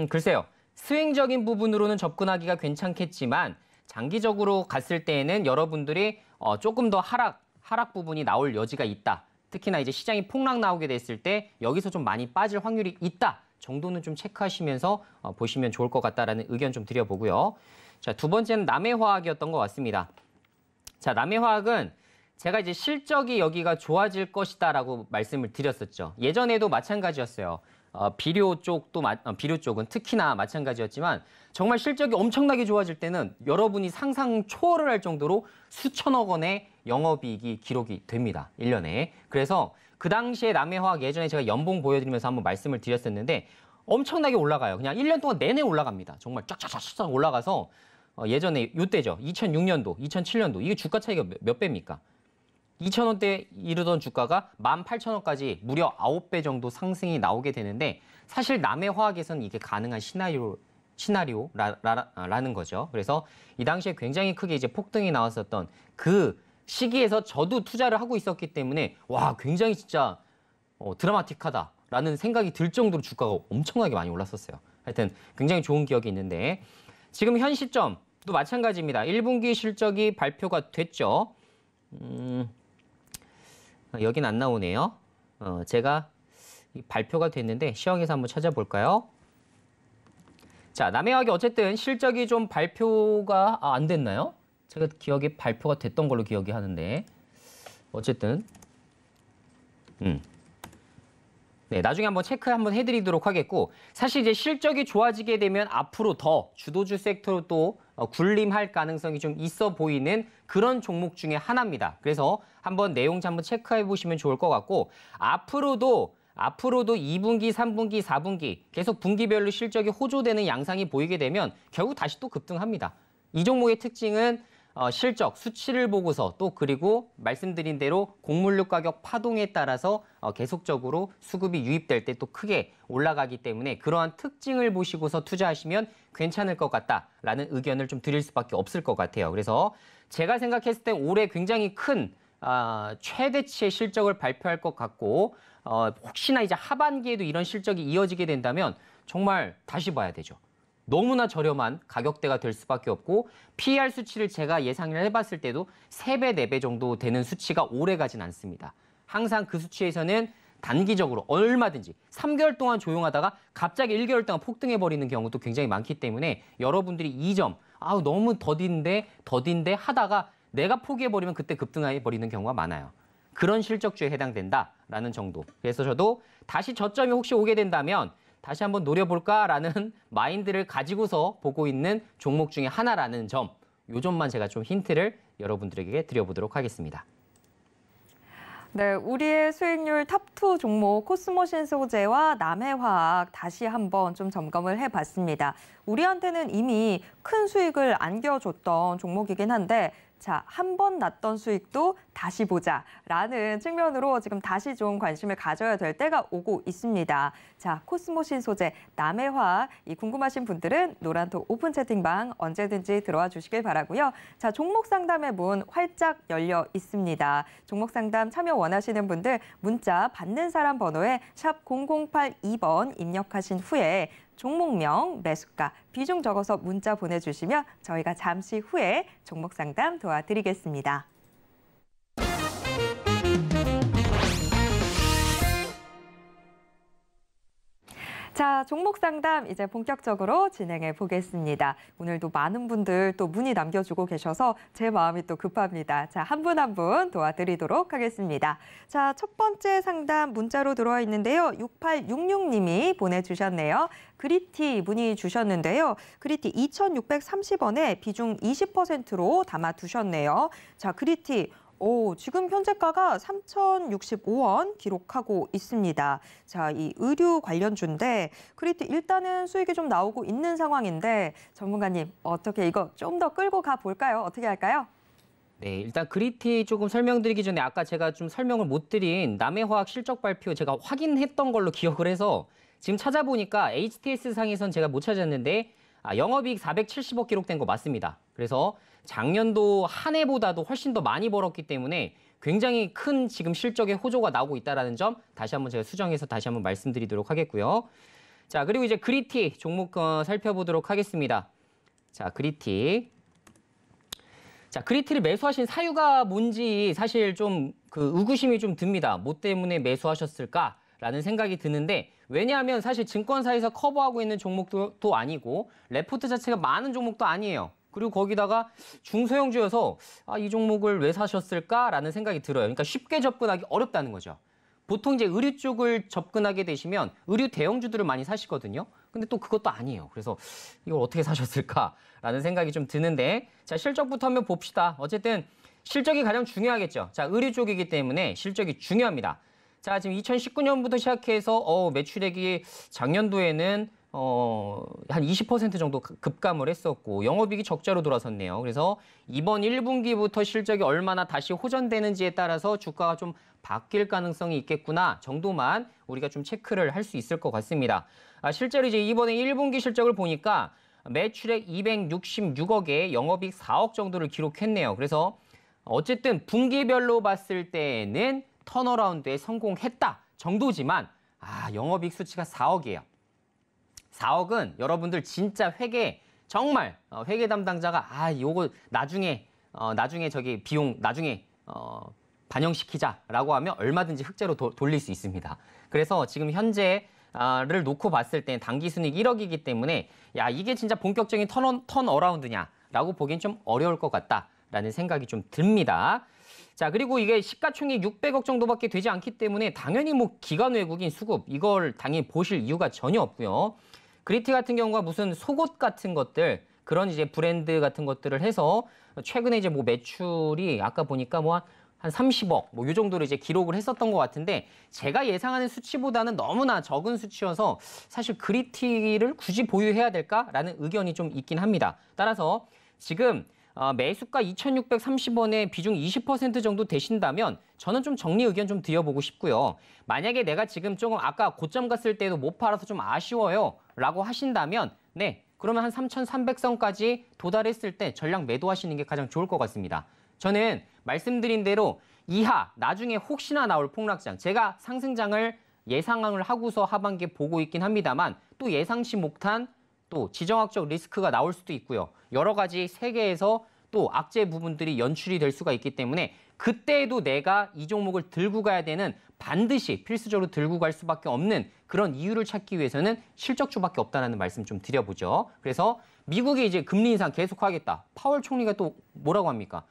글쎄요. 스윙적인 부분으로는 접근하기가 괜찮겠지만 장기적으로 갔을 때에는 여러분들이 조금 더 하락 부분이 나올 여지가 있다. 특히나 이제 시장이 폭락 나오게 됐을 때 여기서 좀 많이 빠질 확률이 있다. 정도는 좀 체크하시면서 보시면 좋을 것 같다라는 의견 좀 드려보고요. 자, 두 번째는 남해화학이었던 것 같습니다. 자, 남해화학은 제가 이제 실적이 여기가 좋아질 것이다라고 말씀을 드렸었죠. 예전에도 마찬가지였어요. 비료 쪽은 특히나 마찬가지였지만 정말 실적이 엄청나게 좋아질 때는 여러분이 상상 초월을 할 정도로 수천억 원의 영업이익이 기록이 됩니다. 1년에. 그래서 그 당시에 남해화학 예전에 제가 연봉 보여드리면서 한번 말씀을 드렸었는데 엄청나게 올라가요. 그냥 1년 동안 내내 올라갑니다. 정말 쫙쫙쫙 올라가서 예전에 이때죠. 2006년도, 2007년도 이게 주가 차이가 몇 배입니까? 2,000원대 이르던 주가가 18,000원까지 무려 9배 정도 상승이 나오게 되는데 사실 남해화학에서는 이게 가능한 시나리오라는 거죠. 그래서 이 당시에 굉장히 크게 이제 폭등이 나왔었던 그 시기에서 저도 투자를 하고 있었기 때문에 와 굉장히 진짜 드라마틱하다라는 생각이 들 정도로 주가가 엄청나게 많이 올랐었어요. 하여튼 굉장히 좋은 기억이 있는데 지금 현 시점도 마찬가지입니다. 1분기 실적이 발표가 됐죠. 여긴 안 나오네요. 제가 발표가 됐는데 시황에서 한번 찾아볼까요? 자, 남해화학이 어쨌든 실적이 좀 발표가 안 됐나요? 제가 기억에 발표가 됐던 걸로 기억이 하는데 어쨌든 네, 나중에 한번 체크 한번 해드리도록 하겠고 사실 이제 실적이 좋아지게 되면 앞으로 더 주도주 섹터로 또 군림할 가능성이 좀 있어 보이는 그런 종목 중에 하나입니다. 그래서 한번 내용 한번 체크해 보시면 좋을 것 같고 앞으로도 2분기, 3분기, 4분기 계속 분기별로 실적이 호조되는 양상이 보이게 되면 결국 다시 또 급등합니다. 이 종목의 특징은 실적, 수치를 보고서 또 그리고 말씀드린 대로 곡물류 가격 파동에 따라서 계속적으로 수급이 유입될 때 또 크게 올라가기 때문에 그러한 특징을 보시고서 투자하시면 괜찮을 것 같다라는 의견을 좀 드릴 수밖에 없을 것 같아요. 그래서 제가 생각했을 때 올해 굉장히 큰 최대치의 실적을 발표할 것 같고 혹시나 이제 하반기에도 이런 실적이 이어지게 된다면 정말 다시 봐야 되죠. 너무나 저렴한 가격대가 될 수밖에 없고 PER 수치를 제가 예상을 해봤을 때도 3배, 4배 정도 되는 수치가 오래 가진 않습니다. 항상 그 수치에서는 단기적으로 얼마든지 3개월 동안 조용하다가 갑자기 1개월 동안 폭등해버리는 경우도 굉장히 많기 때문에 여러분들이 이 점 너무 더딘데 하다가 내가 포기해버리면 그때 급등해버리는 경우가 많아요. 그런 실적주에 해당된다라는 정도. 그래서 저도 다시 저점이 혹시 오게 된다면 다시 한번 노려볼까라는 마인드를 가지고서 보고 있는 종목 중에 하나라는 점, 요 점만 제가 좀 힌트를 여러분들에게 드려보도록 하겠습니다. 네, 우리의 수익률 탑2 종목 코스모신 소재와 남해화학 다시 한번 좀 점검을 해봤습니다. 우리한테는 이미 큰 수익을 안겨줬던 종목이긴 한데 자, 한 번 났던 수익도 다시 보자라는 측면으로 지금 다시 좀 관심을 가져야 될 때가 오고 있습니다. 자, 코스모신 소재, 남해화학 궁금하신 분들은 노란톡 오픈 채팅방 언제든지 들어와 주시길 바라고요. 자, 종목 상담의 문 활짝 열려 있습니다. 종목 상담 참여 원하시는 분들 문자 받는 사람 번호에 샵 0082번 입력하신 후에 종목명, 매수가, 비중 적어서 문자 보내주시면 저희가 잠시 후에 종목 상담 도와드리겠습니다. 자, 종목 상담 이제 본격적으로 진행해 보겠습니다. 오늘도 많은 분들 또 문의 남겨주고 계셔서 제 마음이 또 급합니다. 자, 한 분 한 분 도와드리도록 하겠습니다. 자, 첫 번째 상담 문자로 들어와 있는데요. 6866님이 보내주셨네요. 그리티 문의 주셨는데요. 그리티 2,630원에 비중 20%로 담아두셨네요. 자, 그리티. 지금 현재가가 3,065원 기록하고 있습니다. 자, 이 의류 관련주인데 그리티 일단은 수익이 좀 나오고 있는 상황인데 전문가님 어떻게 이거 좀 더 끌고 가 볼까요? 어떻게 할까요? 네, 일단 그리티 조금 설명드리기 전에 아까 제가 좀 설명을 못 드린 남해화학 실적 발표 제가 확인했던 걸로 기억을 해서 지금 찾아보니까 HTS 상에선 제가 못 찾았는데 영업이익 470억 기록된 거 맞습니다. 그래서 작년도 한 해보다도 훨씬 더 많이 벌었기 때문에 굉장히 큰 지금 실적의 호조가 나오고 있다는 점 다시 한번 제가 수정해서 다시 한번 말씀드리도록 하겠고요. 자, 그리고 이제 그리티 종목 살펴보도록 하겠습니다. 자, 그리티. 자, 그리티를 매수하신 사유가 뭔지 사실 좀 의구심이 좀 듭니다. 뭐 때문에 매수하셨을까라는 생각이 드는데 왜냐하면 사실 증권사에서 커버하고 있는 종목도 아니고 레포트 자체가 많은 종목도 아니에요. 그리고 거기다가 중소형주여서 이 종목을 왜 사셨을까라는 생각이 들어요. 그러니까 쉽게 접근하기 어렵다는 거죠. 보통 이제 의류 쪽을 접근하게 되시면 의류 대형주들을 많이 사시거든요. 근데 또 그것도 아니에요. 그래서 이걸 어떻게 사셨을까라는 생각이 좀 드는데 자, 실적부터 한번 봅시다. 어쨌든 실적이 가장 중요하겠죠. 자, 의류 쪽이기 때문에 실적이 중요합니다. 자, 지금 2019년부터 시작해서 매출액이 작년도에는 한 20% 정도 급감을 했었고 영업이익이 적자로 돌아섰네요. 그래서 이번 1분기부터 실적이 얼마나 다시 호전되는지에 따라서 주가가 좀 바뀔 가능성이 있겠구나 정도만 우리가 좀 체크를 할 수 있을 것 같습니다. 실제로 이제 이번에 1분기 실적을 보니까 매출액 266억에 영업이익 4억 정도를 기록했네요. 그래서 어쨌든 분기별로 봤을 때는 턴어라운드에 성공했다 정도지만 영업이익 수치가 4억이에요. 4억은 여러분들 진짜 회계 정말 회계 담당자가 요거 나중에 저기 비용 나중에 반영시키자라고 하면 얼마든지 흑자로 돌릴 수 있습니다. 그래서 지금 현재를 놓고 봤을 때 단기순이익 1억이기 때문에 이게 진짜 본격적인 턴어라운드냐라고 보기엔 좀 어려울 것 같다라는 생각이 좀 듭니다. 자, 그리고 이게 시가총액 600억 정도밖에 되지 않기 때문에 당연히 뭐 기관 외국인 수급 이걸 당연히 보실 이유가 전혀 없고요. 그리티 같은 경우가 무슨 속옷 같은 것들 그런 이제 브랜드 같은 것들을 해서 최근에 이제 뭐 매출이 아까 보니까 뭐 한 30억 뭐 이 정도로 이제 기록을 했었던 것 같은데 제가 예상하는 수치보다는 너무나 적은 수치여서 사실 그리티를 굳이 보유해야 될까라는 의견이 좀 있긴 합니다. 따라서 지금 매수가 2,630원에 비중 20% 정도 되신다면 저는 좀 정리 의견 좀 드려보고 싶고요. 만약에 내가 지금 조금 아까 고점 갔을 때도 못 팔아서 좀 아쉬워요 라고 하신다면 네, 그러면 한 3,300선까지 도달했을 때 전량 매도하시는 게 가장 좋을 것 같습니다. 저는 말씀드린 대로 이하 나중에 혹시나 나올 폭락장 제가 상승장을 예상을 하고서 하반기에 보고 있긴 합니다만 또 예상치 못한 또 지정학적 리스크가 나올 수도 있고요. 여러 가지 세계에서 또 악재 부분들이 연출이 될 수가 있기 때문에 그때에도 내가 이 종목을 들고 가야 되는 반드시 필수적으로 들고 갈 수밖에 없는 그런 이유를 찾기 위해서는 실적주밖에 없다는 말씀 좀 드려보죠. 그래서 미국이 이제 금리 인상 계속하겠다. 파월 총리가 또 뭐라고 합니까?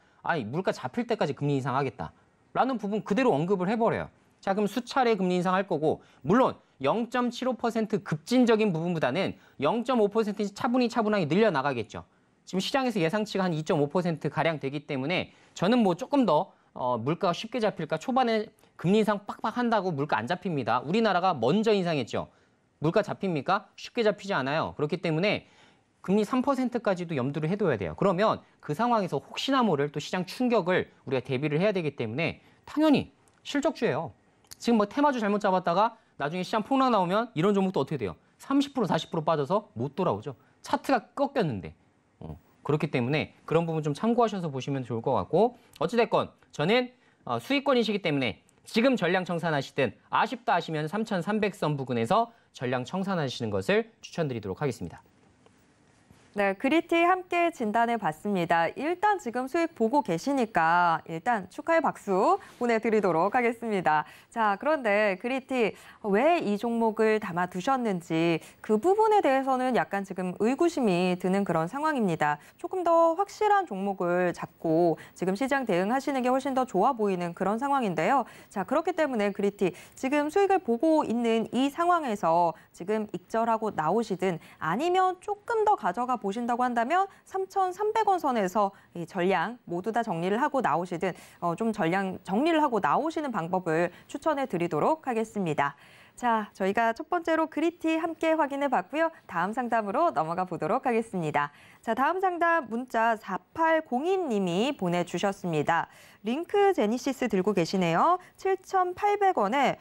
물가 잡힐 때까지 금리 인상하겠다. 라는 부분 그대로 언급을 해버려요. 자, 그럼 수차례 금리 인상할 거고, 물론 0.75% 급진적인 부분보다는 0.5% 차분하게 늘려나가겠죠. 지금 시장에서 예상치가 한 2.5%가량 되기 때문에 저는 뭐 조금 더 물가가 쉽게 잡힐까? 초반에 금리 인상 빡빡 한다고 물가 안 잡힙니다. 우리나라가 먼저 인상했죠. 물가 잡힙니까? 쉽게 잡히지 않아요. 그렇기 때문에 금리 3%까지도 염두를 해둬야 돼요. 그러면 그 상황에서 혹시나 모를 또 시장 충격을 우리가 대비를 해야 되기 때문에 당연히 실적주예요. 지금 뭐 테마주 잘못 잡았다가 나중에 시장 폭락 나오면 이런 종목도 어떻게 돼요? 30%, 40% 빠져서 못 돌아오죠. 차트가 꺾였는데. 그렇기 때문에 그런 부분 좀 참고하셔서 보시면 좋을 것 같고, 어찌됐건 저는 수익권이시기 때문에 지금 전량 청산하시든 아쉽다 하시면 3,300선 부근에서 전량 청산하시는 것을 추천드리도록 하겠습니다. 네, 그리티 함께 진단해 봤습니다. 일단 지금 수익 보고 계시니까 일단 축하의 박수 보내드리도록 하겠습니다. 자, 그런데 그리티 왜 이 종목을 담아 두셨는지 그 부분에 대해서는 약간 지금 의구심이 드는 그런 상황입니다. 조금 더 확실한 종목을 잡고 지금 시장 대응하시는 게 훨씬 더 좋아 보이는 그런 상황인데요. 자, 그렇기 때문에 그리티 지금 수익을 보고 있는 이 상황에서 지금 익절하고 나오시든 아니면 조금 더 가져가 보신다고 한다면 3,300원 선에서 이 전량 모두 다 정리를 하고 나오시든 좀 전량 정리를 하고 나오시는 방법을 추천해 드리도록 하겠습니다. 자, 저희가 첫 번째로 그리티 함께 확인해 봤고요. 다음 상담으로 넘어가 보도록 하겠습니다. 자, 다음 상담 문자 4802님이 보내주셨습니다. 링크 제니시스 들고 계시네요. 7,800원에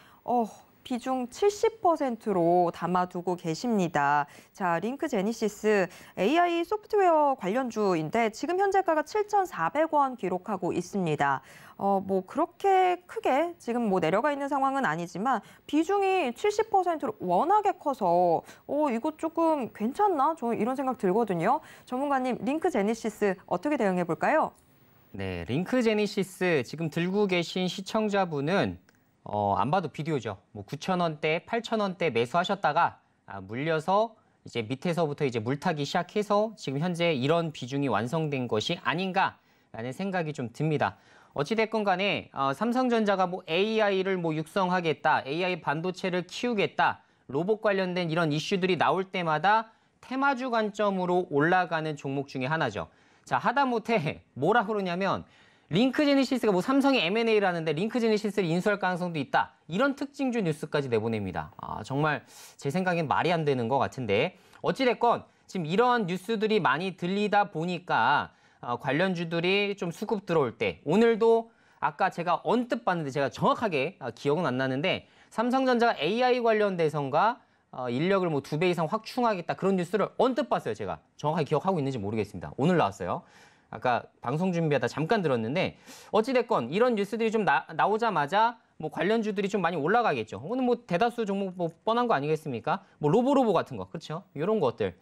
비중 70%로 담아두고 계십니다. 자, 링크 제니시스 AI 소프트웨어 관련주인데 지금 현재가가 7,400원 기록하고 있습니다. 뭐 그렇게 크게 지금 뭐 내려가 있는 상황은 아니지만 비중이 70%로 워낙에 커서 이거 조금 괜찮나? 저는 이런 생각 들거든요. 전문가님, 링크 제니시스 어떻게 대응해 볼까요? 네, 링크 제니시스 지금 들고 계신 시청자분은 안 봐도 비디오죠. 뭐 9,000원대, 8,000원대 매수하셨다가 물려서 이제 밑에서부터 이제 물타기 시작해서 지금 현재 이런 비중이 완성된 것이 아닌가라는 생각이 좀 듭니다. 어찌됐건 간에 삼성전자가 뭐 AI를 뭐 육성하겠다, AI 반도체를 키우겠다, 로봇 관련된 이런 이슈들이 나올 때마다 테마주 관점으로 올라가는 종목 중에 하나죠. 자, 하다못해 뭐라 그러냐면 링크 제니시스가 뭐 삼성의 M&A를 하는데 링크 제니시스를 인수할 가능성도 있다. 이런 특징주 뉴스까지 내보냅니다. 정말 제 생각엔 말이 안 되는 것 같은데 어찌됐건 지금 이런 뉴스들이 많이 들리다 보니까 관련주들이 좀 수급 들어올 때 오늘도 아까 제가 언뜻 봤는데 제가 정확하게 기억은 안 나는데 삼성전자가 AI 관련돼서인가 인력을 뭐 2배 이상 확충하겠다 그런 뉴스를 언뜻 봤어요. 제가 정확하게 기억하고 있는지 모르겠습니다. 오늘 나왔어요. 아까 방송 준비하다 잠깐 들었는데 어찌됐건 이런 뉴스들이 좀 나오자마자 뭐 관련주들이 좀 많이 올라가겠죠. 오늘 뭐 대다수 종목 뭐 뻔한 거 아니겠습니까? 뭐 로보 같은 거, 그렇죠? 이런 것들.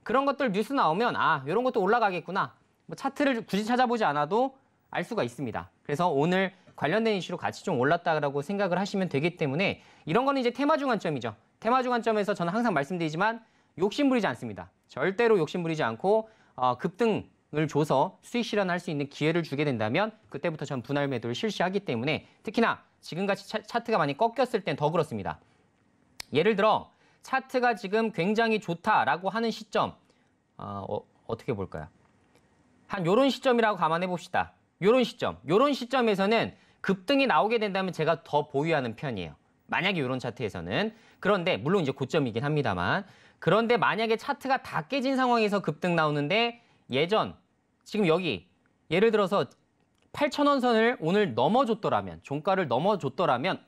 그런 것들 뉴스 나오면 이런 것도 올라가겠구나. 뭐 차트를 굳이 찾아보지 않아도 알 수가 있습니다. 그래서 오늘 관련된 이슈로 같이 좀 올랐다라고 생각을 하시면 되기 때문에 이런 거는 이제 테마주 관점이죠. 테마주 관점에서 저는 항상 말씀드리지만 욕심 부리지 않습니다. 절대로 욕심 부리지 않고 급등을 줘서 수익 실현할 수 있는 기회를 주게 된다면 그때부터 전 분할 매도를 실시하기 때문에 특히나 지금같이 차트가 많이 꺾였을 땐 더 그렇습니다. 예를 들어 차트가 지금 굉장히 좋다라고 하는 시점 어떻게 볼까요? 한 요런 시점이라고 감안해 봅시다. 요런 시점에서는 급등이 나오게 된다면 제가 더 보유하는 편이에요. 만약에 이런 차트에서는. 그런데 물론 이제 고점이긴 합니다만 그런데 만약에 차트가 다 깨진 상황에서 급등 나오는데 지금 여기 예를 들어서 8,000원 선을 오늘 넘어줬더라면 종가를 넘어줬더라면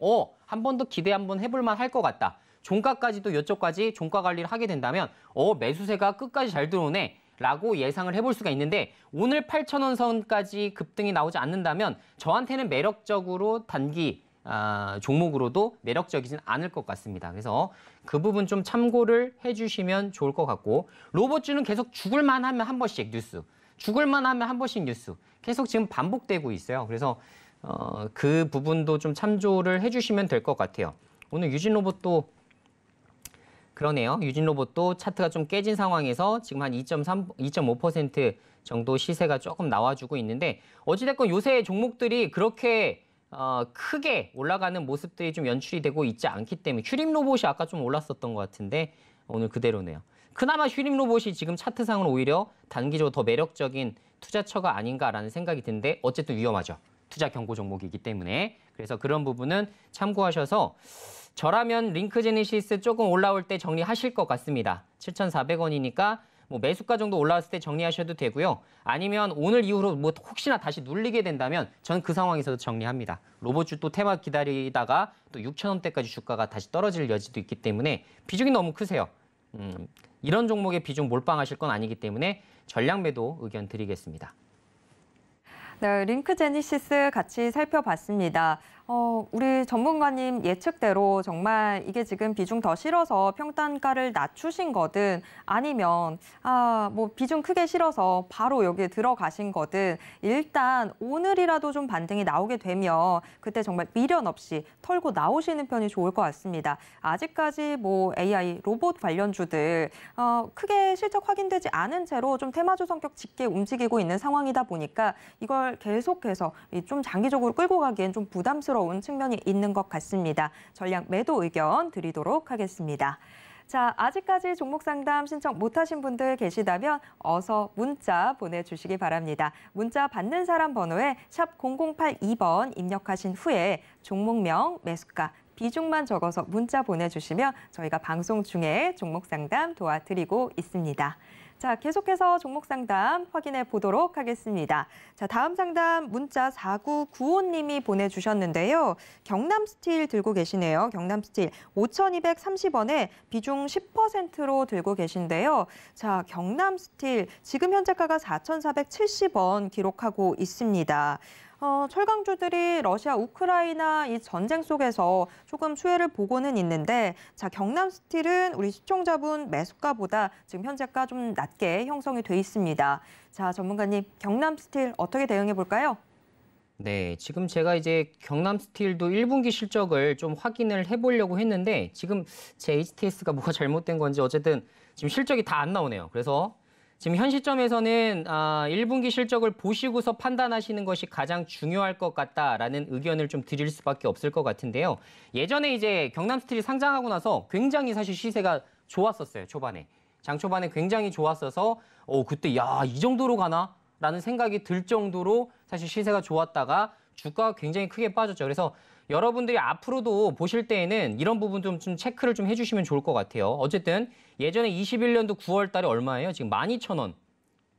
한 번 더 기대 한번 해볼 만할 것 같다. 종가까지도 이쪽까지 종가 관리를 하게 된다면 매수세가 끝까지 잘 들어오네. 라고 예상을 해볼 수가 있는데 오늘 8,000원 선까지 급등이 나오지 않는다면 저한테는 매력적으로 단기 종목으로도 매력적이진 않을 것 같습니다. 그래서 그 부분 좀 참고를 해주시면 좋을 것 같고 로봇주는 계속 죽을만 하면 한 번씩 뉴스, 죽을만 하면 한 번씩 뉴스 계속 지금 반복되고 있어요. 그래서 그 부분도 좀 참조를 해주시면 될 것 같아요. 오늘 유진로봇도 그러네요. 유진로봇도 차트가 좀 깨진 상황에서 지금 한 2.5% 정도 시세가 조금 나와주고 있는데 어찌됐건 요새 종목들이 그렇게 크게 올라가는 모습들이 좀 연출이 되고 있지 않기 때문에 휴림 로봇이 아까 좀 올랐었던 것 같은데 오늘 그대로네요. 그나마 휴림 로봇이 지금 차트상으로 오히려 단기적으로 더 매력적인 투자처가 아닌가라는 생각이 드는데 어쨌든 위험하죠. 투자 경고 종목이기 때문에. 그래서 그런 부분은 참고하셔서 저라면 링크제네시스 조금 올라올 때 정리하실 것 같습니다. 7,400원이니까 뭐 매수가 정도 올라왔을 때 정리하셔도 되고요. 아니면 오늘 이후로 뭐 혹시나 다시 눌리게 된다면 전 그 상황에서도 정리합니다. 로봇주 또 테마 기다리다가 또 6,000원대까지 주가가 다시 떨어질 여지도 있기 때문에 비중이 너무 크세요. 이런 종목의 비중 몰빵하실 건 아니기 때문에 전량 매도 의견 드리겠습니다. 네, 링크제네시스 같이 살펴봤습니다. 우리 전문가님 예측대로 정말 이게 지금 비중 더 실어서 평단가를 낮추신 거든 아니면 뭐 비중 크게 실어서 바로 여기에 들어가신 거든 일단 오늘이라도 좀 반등이 나오게 되면 그때 정말 미련 없이 털고 나오시는 편이 좋을 것 같습니다. 아직까지 뭐 AI 로봇 관련주들 크게 실적 확인되지 않은 채로 좀 테마주 성격 짙게 움직이고 있는 상황이다 보니까 이걸 계속해서 좀 장기적으로 끌고 가기엔 좀 부담스러운 측면이 있는 것 같습니다. 전량 매도 의견 드리도록 하겠습니다. 자, 아직까지 종목 상담 신청 못하신 분들 계시다면 어서 문자 보내주시기 바랍니다. 문자 받는 사람 번호에 샵 0082번 입력하신 후에 종목명, 매수가, 비중만 적어서 문자 보내주시면 저희가 방송 중에 종목 상담 도와드리고 있습니다. 자, 계속해서 종목 상담 확인해 보도록 하겠습니다. 자, 다음 상담 문자 4995님이 보내주셨는데요. 경남스틸 들고 계시네요. 경남스틸 5,230원에 비중 10%로 들고 계신데요. 자, 경남스틸 지금 현재가가 4,470원 기록하고 있습니다. 철강주들이 러시아, 우크라이나 이 전쟁 속에서 조금 수혜를 보고는 있는데 자, 경남스틸은 우리 시청자분 매수가보다 지금 현재가 좀 낮게 형성이 돼 있습니다. 자, 전문가님, 경남스틸 어떻게 대응해 볼까요? 네, 지금 제가 이제 경남스틸도 1분기 실적을 좀 확인을 해보려고 했는데 지금 제 HTS가 뭐가 잘못된 건지 어쨌든 지금 실적이 다 안 나오네요. 그래서 지금 현 시점에서는 1분기 실적을 보시고서 판단하시는 것이 가장 중요할 것 같다라는 의견을 좀 드릴 수밖에 없을 것 같은데요. 예전에 이제 경남스틸이 상장하고 나서 굉장히 사실 시세가 좋았었어요, 초반에. 장 초반에 굉장히 좋았어서 그때 야, 이 정도로 가나? 라는 생각이 들 정도로 사실 시세가 좋았다가 주가가 굉장히 크게 빠졌죠. 그래서 여러분들이 앞으로도 보실 때에는 이런 부분 좀 체크를 좀 해주시면 좋을 것 같아요. 어쨌든 예전에 21년도 9월 달에 얼마예요? 지금 12,000원,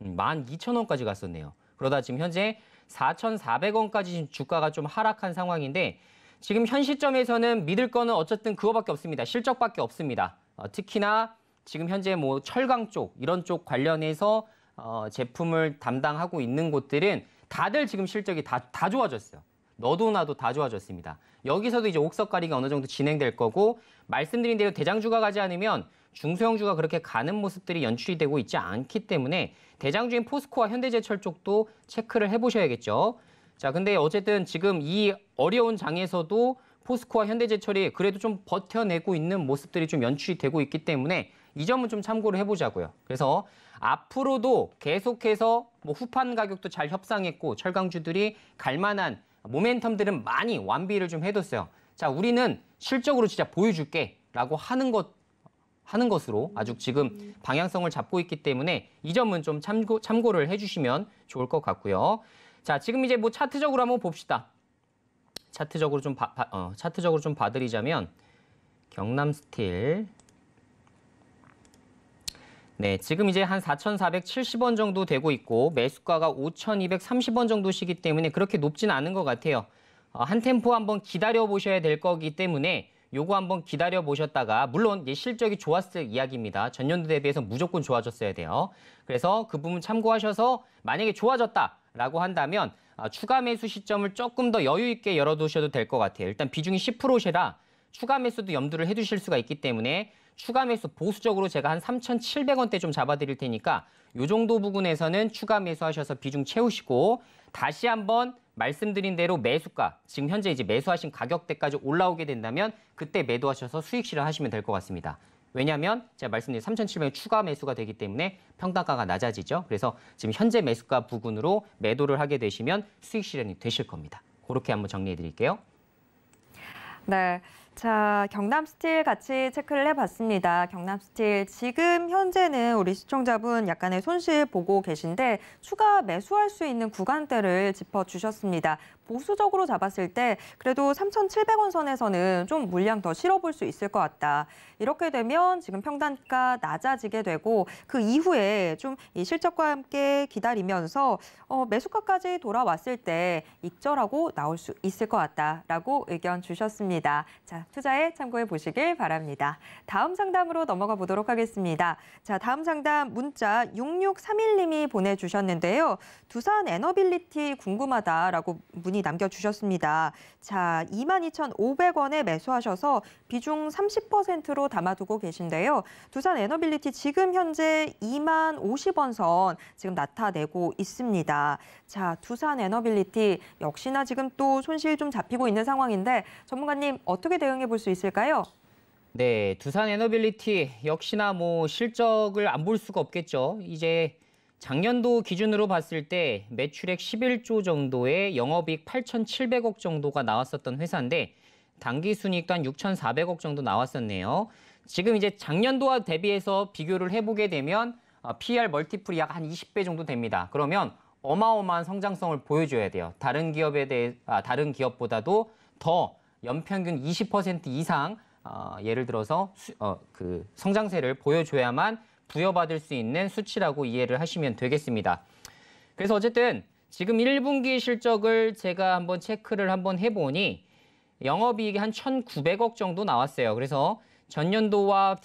12,000원까지 갔었네요. 그러다 지금 현재 4,400원까지 주가가 좀 하락한 상황인데 지금 현 시점에서는 믿을 거는 어쨌든 그거밖에 없습니다. 실적밖에 없습니다. 특히나 지금 현재 뭐 철강 쪽, 이런 쪽 관련해서 제품을 담당하고 있는 곳들은 다들 지금 실적이 다 좋아졌어요. 너도 나도 다 좋아졌습니다. 여기서도 이제 옥석가리가 어느 정도 진행될 거고 말씀드린 대로 대장주가 가지 않으면 중소형주가 그렇게 가는 모습들이 연출이 되고 있지 않기 때문에 대장주인 포스코와 현대제철 쪽도 체크를 해보셔야겠죠. 자, 근데 어쨌든 지금 이 어려운 장에서도 포스코와 현대제철이 그래도 좀 버텨내고 있는 모습들이 좀 연출이 되고 있기 때문에 이 점은 좀 참고를 해보자고요. 그래서 앞으로도 계속해서 뭐 후판 가격도 잘 협상했고 철강주들이 갈만한 모멘텀들은 많이 완비를 좀 해뒀어요. 자, 우리는 실적으로 진짜 보여줄게 라고 하는 것으로 아주 지금 방향성을 잡고 있기 때문에 이 점은 좀 참고를 해주시면 좋을 것 같고요. 자, 지금 이제 뭐 차트적으로 한번 봅시다. 차트적으로 좀 봐드리자면 경남스틸. 네, 지금 이제 한 4,470원 정도 되고 있고 매수가가 5,230원 정도시기 때문에 그렇게 높지는 않은 것 같아요. 한 템포 한번 기다려 보셔야 될 거기 때문에 요거 한번 기다려 보셨다가 물론 실적이 좋았을 이야기입니다. 전년도 대비해서 무조건 좋아졌어야 돼요. 그래서 그 부분 참고하셔서 만약에 좋아졌다라고 한다면 추가 매수 시점을 조금 더 여유 있게 열어두셔도 될 것 같아요. 일단 비중이 10%시라 추가 매수도 염두를 해두실 수가 있기 때문에 추가 매수 보수적으로 제가 한 3,700원대 좀 잡아드릴 테니까 이 정도 부분에서는 추가 매수하셔서 비중 채우시고 다시 한번 말씀드린 대로 매수가, 지금 현재 이제 매수하신 가격대까지 올라오게 된다면 그때 매도하셔서 수익 실현하시면 될 것 같습니다. 왜냐하면 제가 말씀드린 3,700원 추가 매수가 되기 때문에 평단가가 낮아지죠. 그래서 지금 현재 매수가 부근으로 매도를 하게 되시면 수익 실현이 되실 겁니다. 그렇게 한번 정리해 드릴게요. 네. 자, 경남스틸 같이 체크를 해봤습니다. 경남스틸 지금 현재는 우리 시청자분 약간의 손실 보고 계신데 추가 매수할 수 있는 구간대를 짚어주셨습니다. 보수적으로 잡았을 때 그래도 3,700원 선에서는 좀 물량 더 실어볼 수 있을 것 같다. 이렇게 되면 지금 평단가 낮아지게 되고 그 이후에 좀 이 실적과 함께 기다리면서 매수가까지 돌아왔을 때 익절하고 나올 수 있을 것 같다라고 의견 주셨습니다. 자, 투자에 참고해 보시길 바랍니다. 다음 상담으로 넘어가 보도록 하겠습니다. 자, 다음 상담 문자 6631님이 보내주셨는데요. 두산 에너빌리티 궁금하다라고 문의 남겨주셨습니다. 자, 22,500원에 매수하셔서 비중 30%로 담아두고 계신데요. 두산 에너빌리티 지금 현재 20,050원 선 지금 나타내고 있습니다. 자, 두산 에너빌리티 역시나 지금 또 손실 좀 잡히고 있는 상황인데 전문가님 어떻게 대응해 볼 수 있을까요? 네, 두산 에너빌리티 역시나 뭐 실적을 안 볼 수가 없겠죠. 이제 작년도 기준으로 봤을 때 매출액 11조 정도의 영업이익 8,700억 정도가 나왔었던 회사인데 당기순이익도 한 6,400억 정도 나왔었네요. 지금 이제 작년도와 대비해서 비교를 해보게 되면 PER 멀티플이 약 한 20배 정도 됩니다. 그러면 어마어마한 성장성을 보여줘야 돼요. 다른 기업보다도 더 연평균 20% 이상 예를 들어서 그 성장세를 보여줘야만 부여받을 수 있는 수치라고 이해를 하시면 되겠습니다. 그래서 어쨌든 지금 1분기 실적을 제가 한번 체크를 한번 해보니 영업이익이 한 1,900억 정도 나왔어요. 그래서 전년도와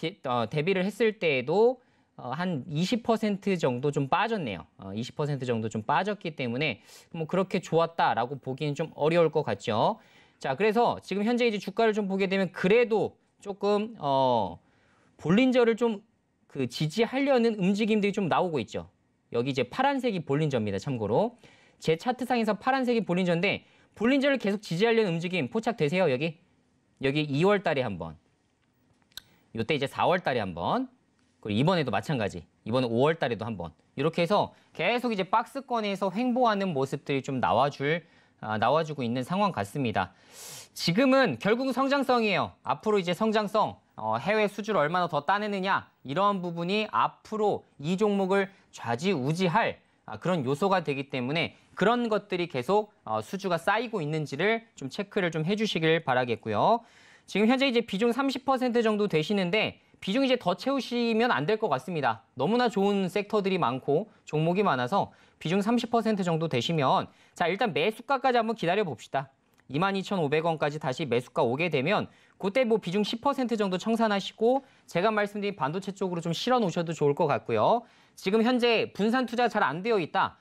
대비를 했을 때에도 한 20% 정도 좀 빠졌네요. 20% 정도 좀 빠졌기 때문에 뭐 그렇게 좋았다라고 보기는 좀 어려울 것 같죠. 자, 그래서 지금 현재 이제 주가를 좀 보게 되면 그래도 조금 볼린저를 좀 지지하려는 움직임들이 좀 나오고 있죠. 여기 이제 파란색이 볼린저입니다. 참고로 제 차트상에서 파란색이 볼린저인데 볼린저를 계속 지지하려는 움직임 포착되세요. 여기 2월 달에 한 번, 이때 이제 4월 달에 한 번, 그리고 이번에도 마찬가지. 이번에 5월 달에도 한 번. 이렇게 해서 계속 이제 박스권에서 횡보하는 모습들이 좀 나와주고 있는 상황 같습니다. 지금은 결국은 성장성이에요. 앞으로 이제 성장성, 해외 수주를 얼마나 더 따내느냐 이런 부분이 앞으로 이 종목을 좌지우지할 그런 요소가 되기 때문에 그런 것들이 계속 수주가 쌓이고 있는지를 좀 체크를 좀 해주시길 바라겠고요. 지금 현재 이제 비중 30% 정도 되시는데 비중 이제 더 채우시면 안 될 것 같습니다. 너무나 좋은 섹터들이 많고 종목이 많아서 비중 30% 정도 되시면 자, 일단 매수가까지 한번 기다려 봅시다. 22,500원까지 다시 매수가 오게 되면 그때 뭐 비중 10% 정도 청산하시고 제가 말씀드린 반도체 쪽으로 좀 실어 놓으셔도 좋을 것 같고요. 지금 현재 분산 투자 잘 안 되어 있다.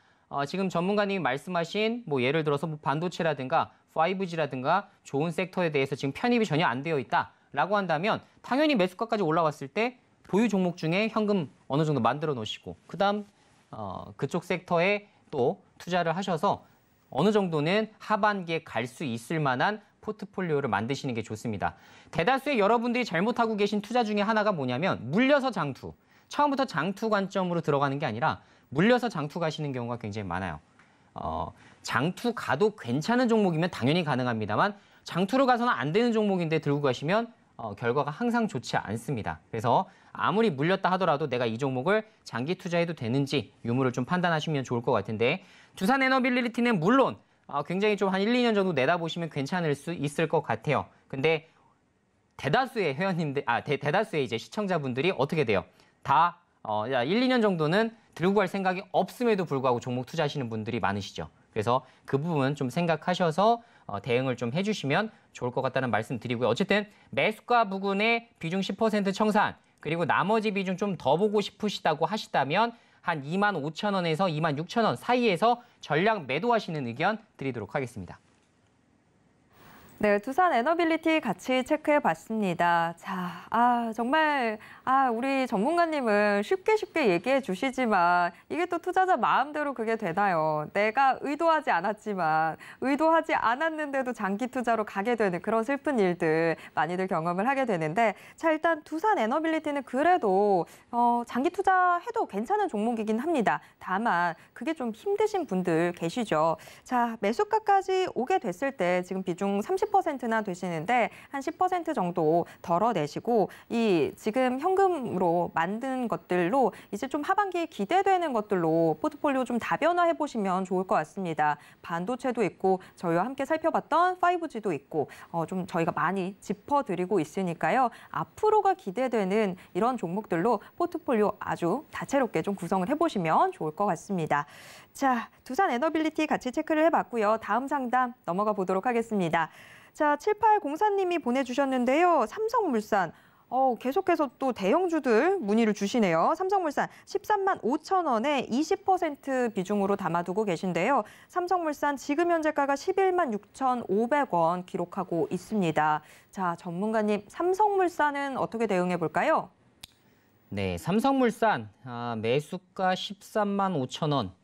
지금 전문가님이 말씀하신 뭐 예를 들어서 뭐 반도체라든가 5G라든가 좋은 섹터에 대해서 지금 편입이 전혀 안 되어 있다라고 한다면 당연히 매수가까지 올라왔을 때 보유 종목 중에 현금 어느 정도 만들어 놓으시고 그다음 그쪽 섹터에 또 투자를 하셔서 어느 정도는 하반기에 갈 수 있을 만한 포트폴리오를 만드시는 게 좋습니다. 대다수의 여러분들이 잘못하고 계신 투자 중에 하나가 뭐냐면 물려서 장투. 처음부터 장투 관점으로 들어가는 게 아니라 물려서 장투 가시는 경우가 굉장히 많아요. 장투 가도 괜찮은 종목이면 당연히 가능합니다만 장투로 가서는 안 되는 종목인데 들고 가시면 결과가 항상 좋지 않습니다. 그래서 아무리 물렸다 하더라도 내가 이 종목을 장기 투자해도 되는지 유무를 좀 판단하시면 좋을 것 같은데 두산 에너빌리티는 물론 굉장히 좀 한 1, 2년 정도 내다보시면 괜찮을 수 있을 것 같아요. 근데 대다수의 회원님들, 대다수의 이제 시청자분들이 어떻게 돼요? 다 1, 2년 정도는 들고 갈 생각이 없음에도 불구하고 종목 투자하시는 분들이 많으시죠. 그래서 그 부분 좀 생각하셔서 대응을 좀 해주시면 좋을 것 같다는 말씀 드리고요. 어쨌든 매수가 부근에 비중 10% 청산, 그리고 나머지 비중 좀 더 보고 싶으시다고 하시다면 한 25,000원에서 26,000원 사이에서 전량 매도하시는 의견 드리도록 하겠습니다. 네, 두산 에너빌리티 같이 체크해 봤습니다. 자, 정말, 우리 전문가님은 쉽게 얘기해 주시지만 이게 또 투자자 마음대로 그게 되나요? 내가 의도하지 않았지만 의도하지 않았는데도 장기 투자로 가게 되는 그런 슬픈 일들 많이들 경험을 하게 되는데 자, 일단 두산 에너빌리티는 그래도 장기 투자해도 괜찮은 종목이긴 합니다. 다만 그게 좀 힘드신 분들 계시죠. 자, 매수가까지 오게 됐을 때 지금 비중 30%나 되시는데 한 10% 정도 덜어내시고 이 지금 현금으로 만든 것들로 이제 좀 하반기에 기대되는 것들로 포트폴리오 좀 다변화해 보시면 좋을 것 같습니다. 반도체도 있고 저희와 함께 살펴봤던 5G도 있고 좀 저희가 많이 짚어드리고 있으니까요. 앞으로가 기대되는 이런 종목들로 포트폴리오 아주 다채롭게 좀 구성을 해보시면 좋을 것 같습니다. 자, 두산 에너빌리티 같이 체크를 해봤고요. 다음 상담 넘어가 보도록 하겠습니다. 자, 7804님이 보내주셨는데요. 삼성물산. 계속해서 또 대형주들 문의를 주시네요. 삼성물산 13만 5천 원에 20% 비중으로 담아두고 계신데요. 삼성물산 지금 현재가가 11만 6,500원 기록하고 있습니다. 자, 전문가님, 삼성물산은 어떻게 대응해 볼까요? 네, 삼성물산 매수가 13만 5천 원.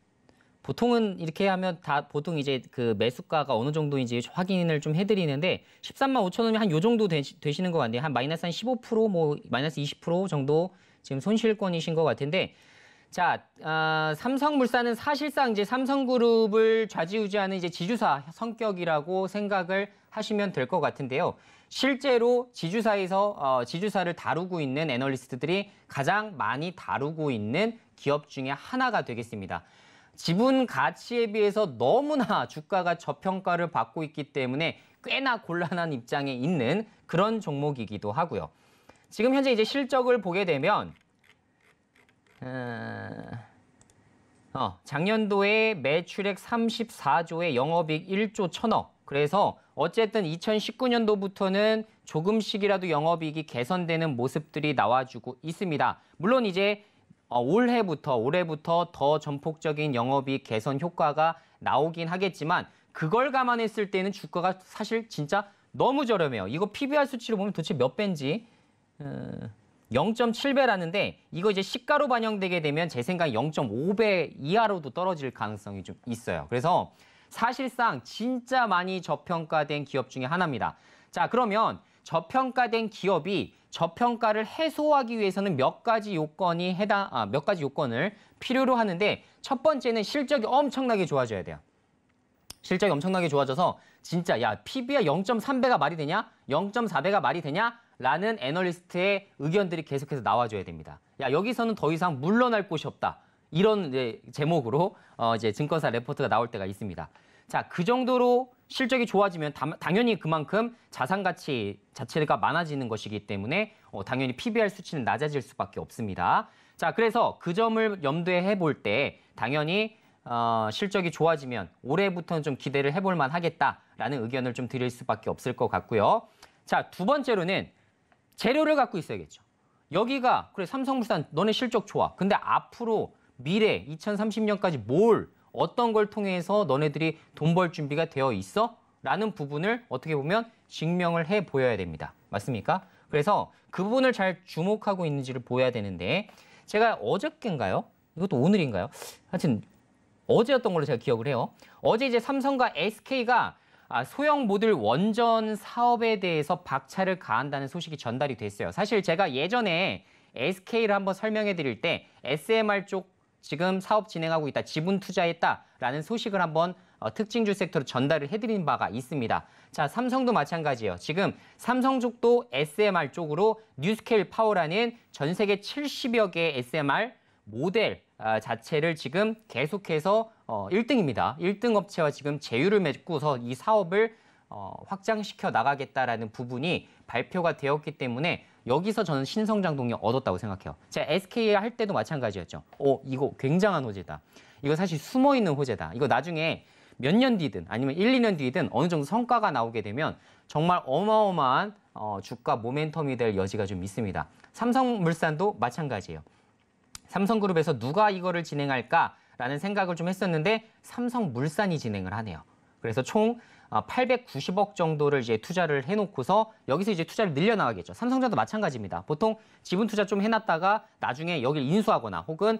보통은 이렇게 하면 다 보통 이제 그 매수가가 어느 정도인지 확인을 좀 해드리는데 13만 5천 원이 한 요 정도 되시는 것 같네요. 한 마이너스 한 15%, 뭐 마이너스 20% 정도 지금 손실권이신 것 같은데 자, 삼성물산은 사실상 이제 삼성그룹을 좌지우지하는 이제 지주사 성격이라고 생각을 하시면 될 것 같은데요. 실제로 지주사에서 지주사를 다루고 있는 애널리스트들이 가장 많이 다루고 있는 기업 중에 하나가 되겠습니다. 지분 가치에 비해서 너무나 주가가 저평가를 받고 있기 때문에 꽤나 곤란한 입장에 있는 그런 종목이기도 하고요. 지금 현재 이제 실적을 보게 되면 작년도에 매출액 34조에 영업이익 1조 1천억. 그래서 어쨌든 2019년도부터는 조금씩이라도 영업이익이 개선되는 모습들이 나와주고 있습니다. 물론 이제 올해부터 더 전폭적인 영업이익 개선 효과가 나오긴 하겠지만 그걸 감안했을 때는 주가가 사실 진짜 너무 저렴해요. 이거 PBR 수치로 보면 도대체 몇 배인지 0.7배라는데 이거 이제 시가로 반영되게 되면 제 생각에 0.5배 이하로도 떨어질 가능성이 좀 있어요. 그래서 사실상 진짜 많이 저평가된 기업 중에 하나입니다. 자, 그러면 저평가된 기업이 저평가를 해소하기 위해서는 몇 가지 요건을 필요로 하는데 첫 번째는 실적이 엄청나게 좋아져야 돼요. 실적이 엄청나게 좋아져서 진짜 야 PBR 0.3배가 말이 되냐? 0.4배가 말이 되냐? 라는 애널리스트의 의견들이 계속해서 나와줘야 됩니다. 야 여기서는 더 이상 물러날 곳이 없다. 이런 이제 제목으로 이제 증권사 레포트가 나올 때가 있습니다. 자, 그 정도로 실적이 좋아지면 당연히 그만큼 자산 가치 자체가 많아지는 것이기 때문에 당연히 PBR 수치는 낮아질 수밖에 없습니다. 자, 그래서 그 점을 염두에 해볼 때 당연히 실적이 좋아지면 올해부터는 좀 기대를 해볼 만하겠다라는 의견을 좀 드릴 수밖에 없을 것 같고요. 자, 두 번째로는 재료를 갖고 있어야겠죠. 여기가 그래 삼성물산 너네 실적 좋아. 근데 앞으로 미래 2030년까지 어떤 걸 통해서 너네들이 돈 벌 준비가 되어 있어? 라는 부분을 어떻게 보면 증명을 해 보여야 됩니다. 맞습니까? 그래서 그 부분을 잘 주목하고 있는지를 보여야 되는데 제가 어저께인가요? 이것도 오늘인가요? 하여튼 어제였던 걸로 제가 기억을 해요. 어제 이제 삼성과 SK가 소형 모듈 원전 사업에 대해서 박차를 가한다는 소식이 전달이 됐어요. 사실 제가 예전에 SK를 한번 설명해 드릴 때 SMR 쪽 지금 사업 진행하고 있다, 지분 투자했다라는 소식을 한번 특징주 섹터로 전달을 해드린 바가 있습니다. 자, 삼성도 마찬가지예요. 지금 삼성 쪽도 SMR 쪽으로 뉴스케일 파워라는 전 세계 70여 개의 SMR 모델 자체를 지금 계속해서 1등입니다. 1등 업체와 지금 제휴를 맺고서 이 사업을 확장시켜 나가겠다라는 부분이 발표가 되었기 때문에 여기서 저는 신성장 동력 얻었다고 생각해요. 제가 SK 할 때도 마찬가지였죠. 이거 굉장한 호재다. 이거 사실 숨어있는 호재다. 이거 나중에 몇 년 뒤든 아니면 1, 2년 뒤든 어느 정도 성과가 나오게 되면 정말 어마어마한 주가 모멘텀이 될 여지가 좀 있습니다. 삼성물산도 마찬가지예요. 삼성그룹에서 누가 이거를 진행할까라는 생각을 좀 했었는데 삼성물산이 진행을 하네요. 그래서 총 890억 정도를 이제 투자를 해놓고서 여기서 이제 투자를 늘려나가겠죠. 삼성전자도 마찬가지입니다. 보통 지분 투자 좀 해놨다가 나중에 여길 인수하거나 혹은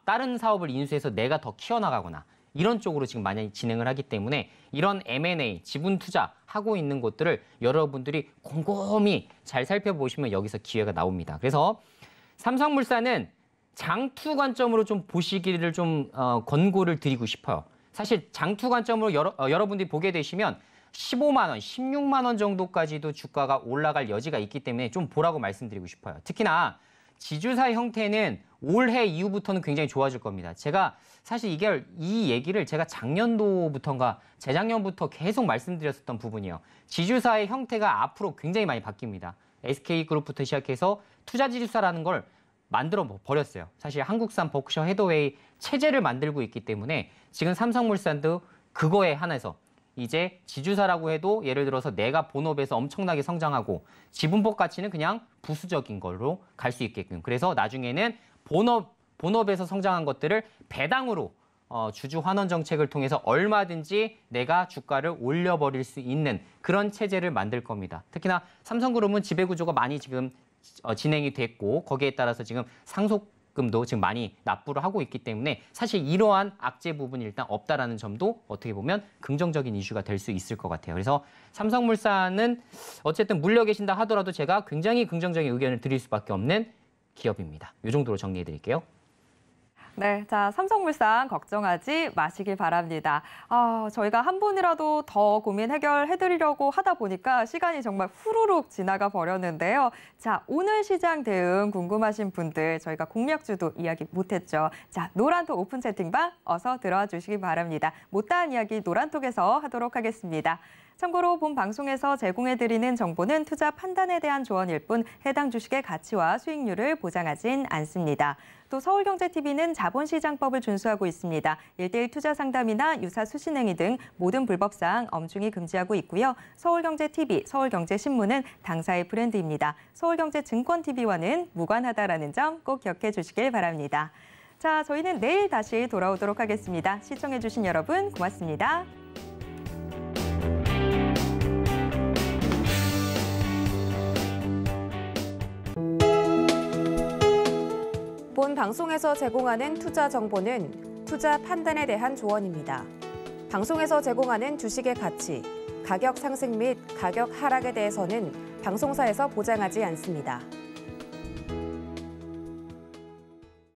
다른 사업을 인수해서 내가 더 키워나가거나 이런 쪽으로 지금 많이 진행을 하기 때문에 이런 M&A, 지분 투자하고 있는 곳들을 여러분들이 곰곰이 잘 살펴보시면 여기서 기회가 나옵니다. 그래서 삼성물산은 장투 관점으로 좀 보시기를 좀 권고를 드리고 싶어요. 사실 장투 관점으로 여러분들이 보게 되시면 15만 원, 16만 원 정도까지도 주가가 올라갈 여지가 있기 때문에 좀 보라고 말씀드리고 싶어요. 특히나 지주사 형태는 올해 이후부터는 굉장히 좋아질 겁니다. 제가 사실 이 얘기를 제가 작년도부터인가 재작년부터 계속 말씀드렸었던 부분이에요. 지주사의 형태가 앞으로 굉장히 많이 바뀝니다. SK그룹부터 시작해서 투자지주사라는 걸 만들어 버렸어요. 사실 한국산 버크셔 해더웨이 체제를 만들고 있기 때문에 지금 삼성물산도 그거에 한해서 이제 지주사라고 해도 예를 들어서 내가 본업에서 엄청나게 성장하고 지분법 가치는 그냥 부수적인 걸로 갈 수 있게끔. 그래서 나중에는 본업에서 성장한 것들을 배당으로 주주 환원 정책을 통해서 얼마든지 내가 주가를 올려버릴 수 있는 그런 체제를 만들 겁니다. 특히나 삼성그룹은 지배구조가 많이 지금 진행이 됐고 거기에 따라서 지금 상속금도 지금 많이 납부를 하고 있기 때문에 사실 이러한 악재 부분이 일단 없다라는 점도 어떻게 보면 긍정적인 이슈가 될 수 있을 것 같아요. 그래서 삼성물산은 어쨌든 물려 계신다 하더라도 제가 굉장히 긍정적인 의견을 드릴 수밖에 없는 기업입니다. 이 정도로 정리해 드릴게요. 네, 자, 삼성물산 걱정하지 마시길 바랍니다. 저희가 한 분이라도 더 고민 해결해드리려고 하다 보니까 시간이 정말 후루룩 지나가 버렸는데요. 자, 오늘 시장 대응 궁금하신 분들 저희가 공략주도 이야기 못했죠. 자, 노란톡 오픈 채팅방 어서 들어와 주시기 바랍니다. 못다한 이야기 노란톡에서 하도록 하겠습니다. 참고로 본 방송에서 제공해드리는 정보는 투자 판단에 대한 조언일 뿐 해당 주식의 가치와 수익률을 보장하진 않습니다. 또 서울경제TV는 자본시장법을 준수하고 있습니다. 1:1 투자 상담이나 유사 수신행위 등 모든 불법사항 엄중히 금지하고 있고요. 서울경제TV, 서울경제신문은 당사의 브랜드입니다. 서울경제증권TV와는 무관하다라는 점 꼭 기억해 주시길 바랍니다. 자, 저희는 내일 다시 돌아오도록 하겠습니다. 시청해주신 여러분 고맙습니다. 본 방송에서 제공하는 투자 정보는 투자 판단에 대한 조언입니다. 방송에서 제공하는 주식의 가치, 가격 상승 및 가격 하락에 대해서는 방송사에서 보장하지 않습니다.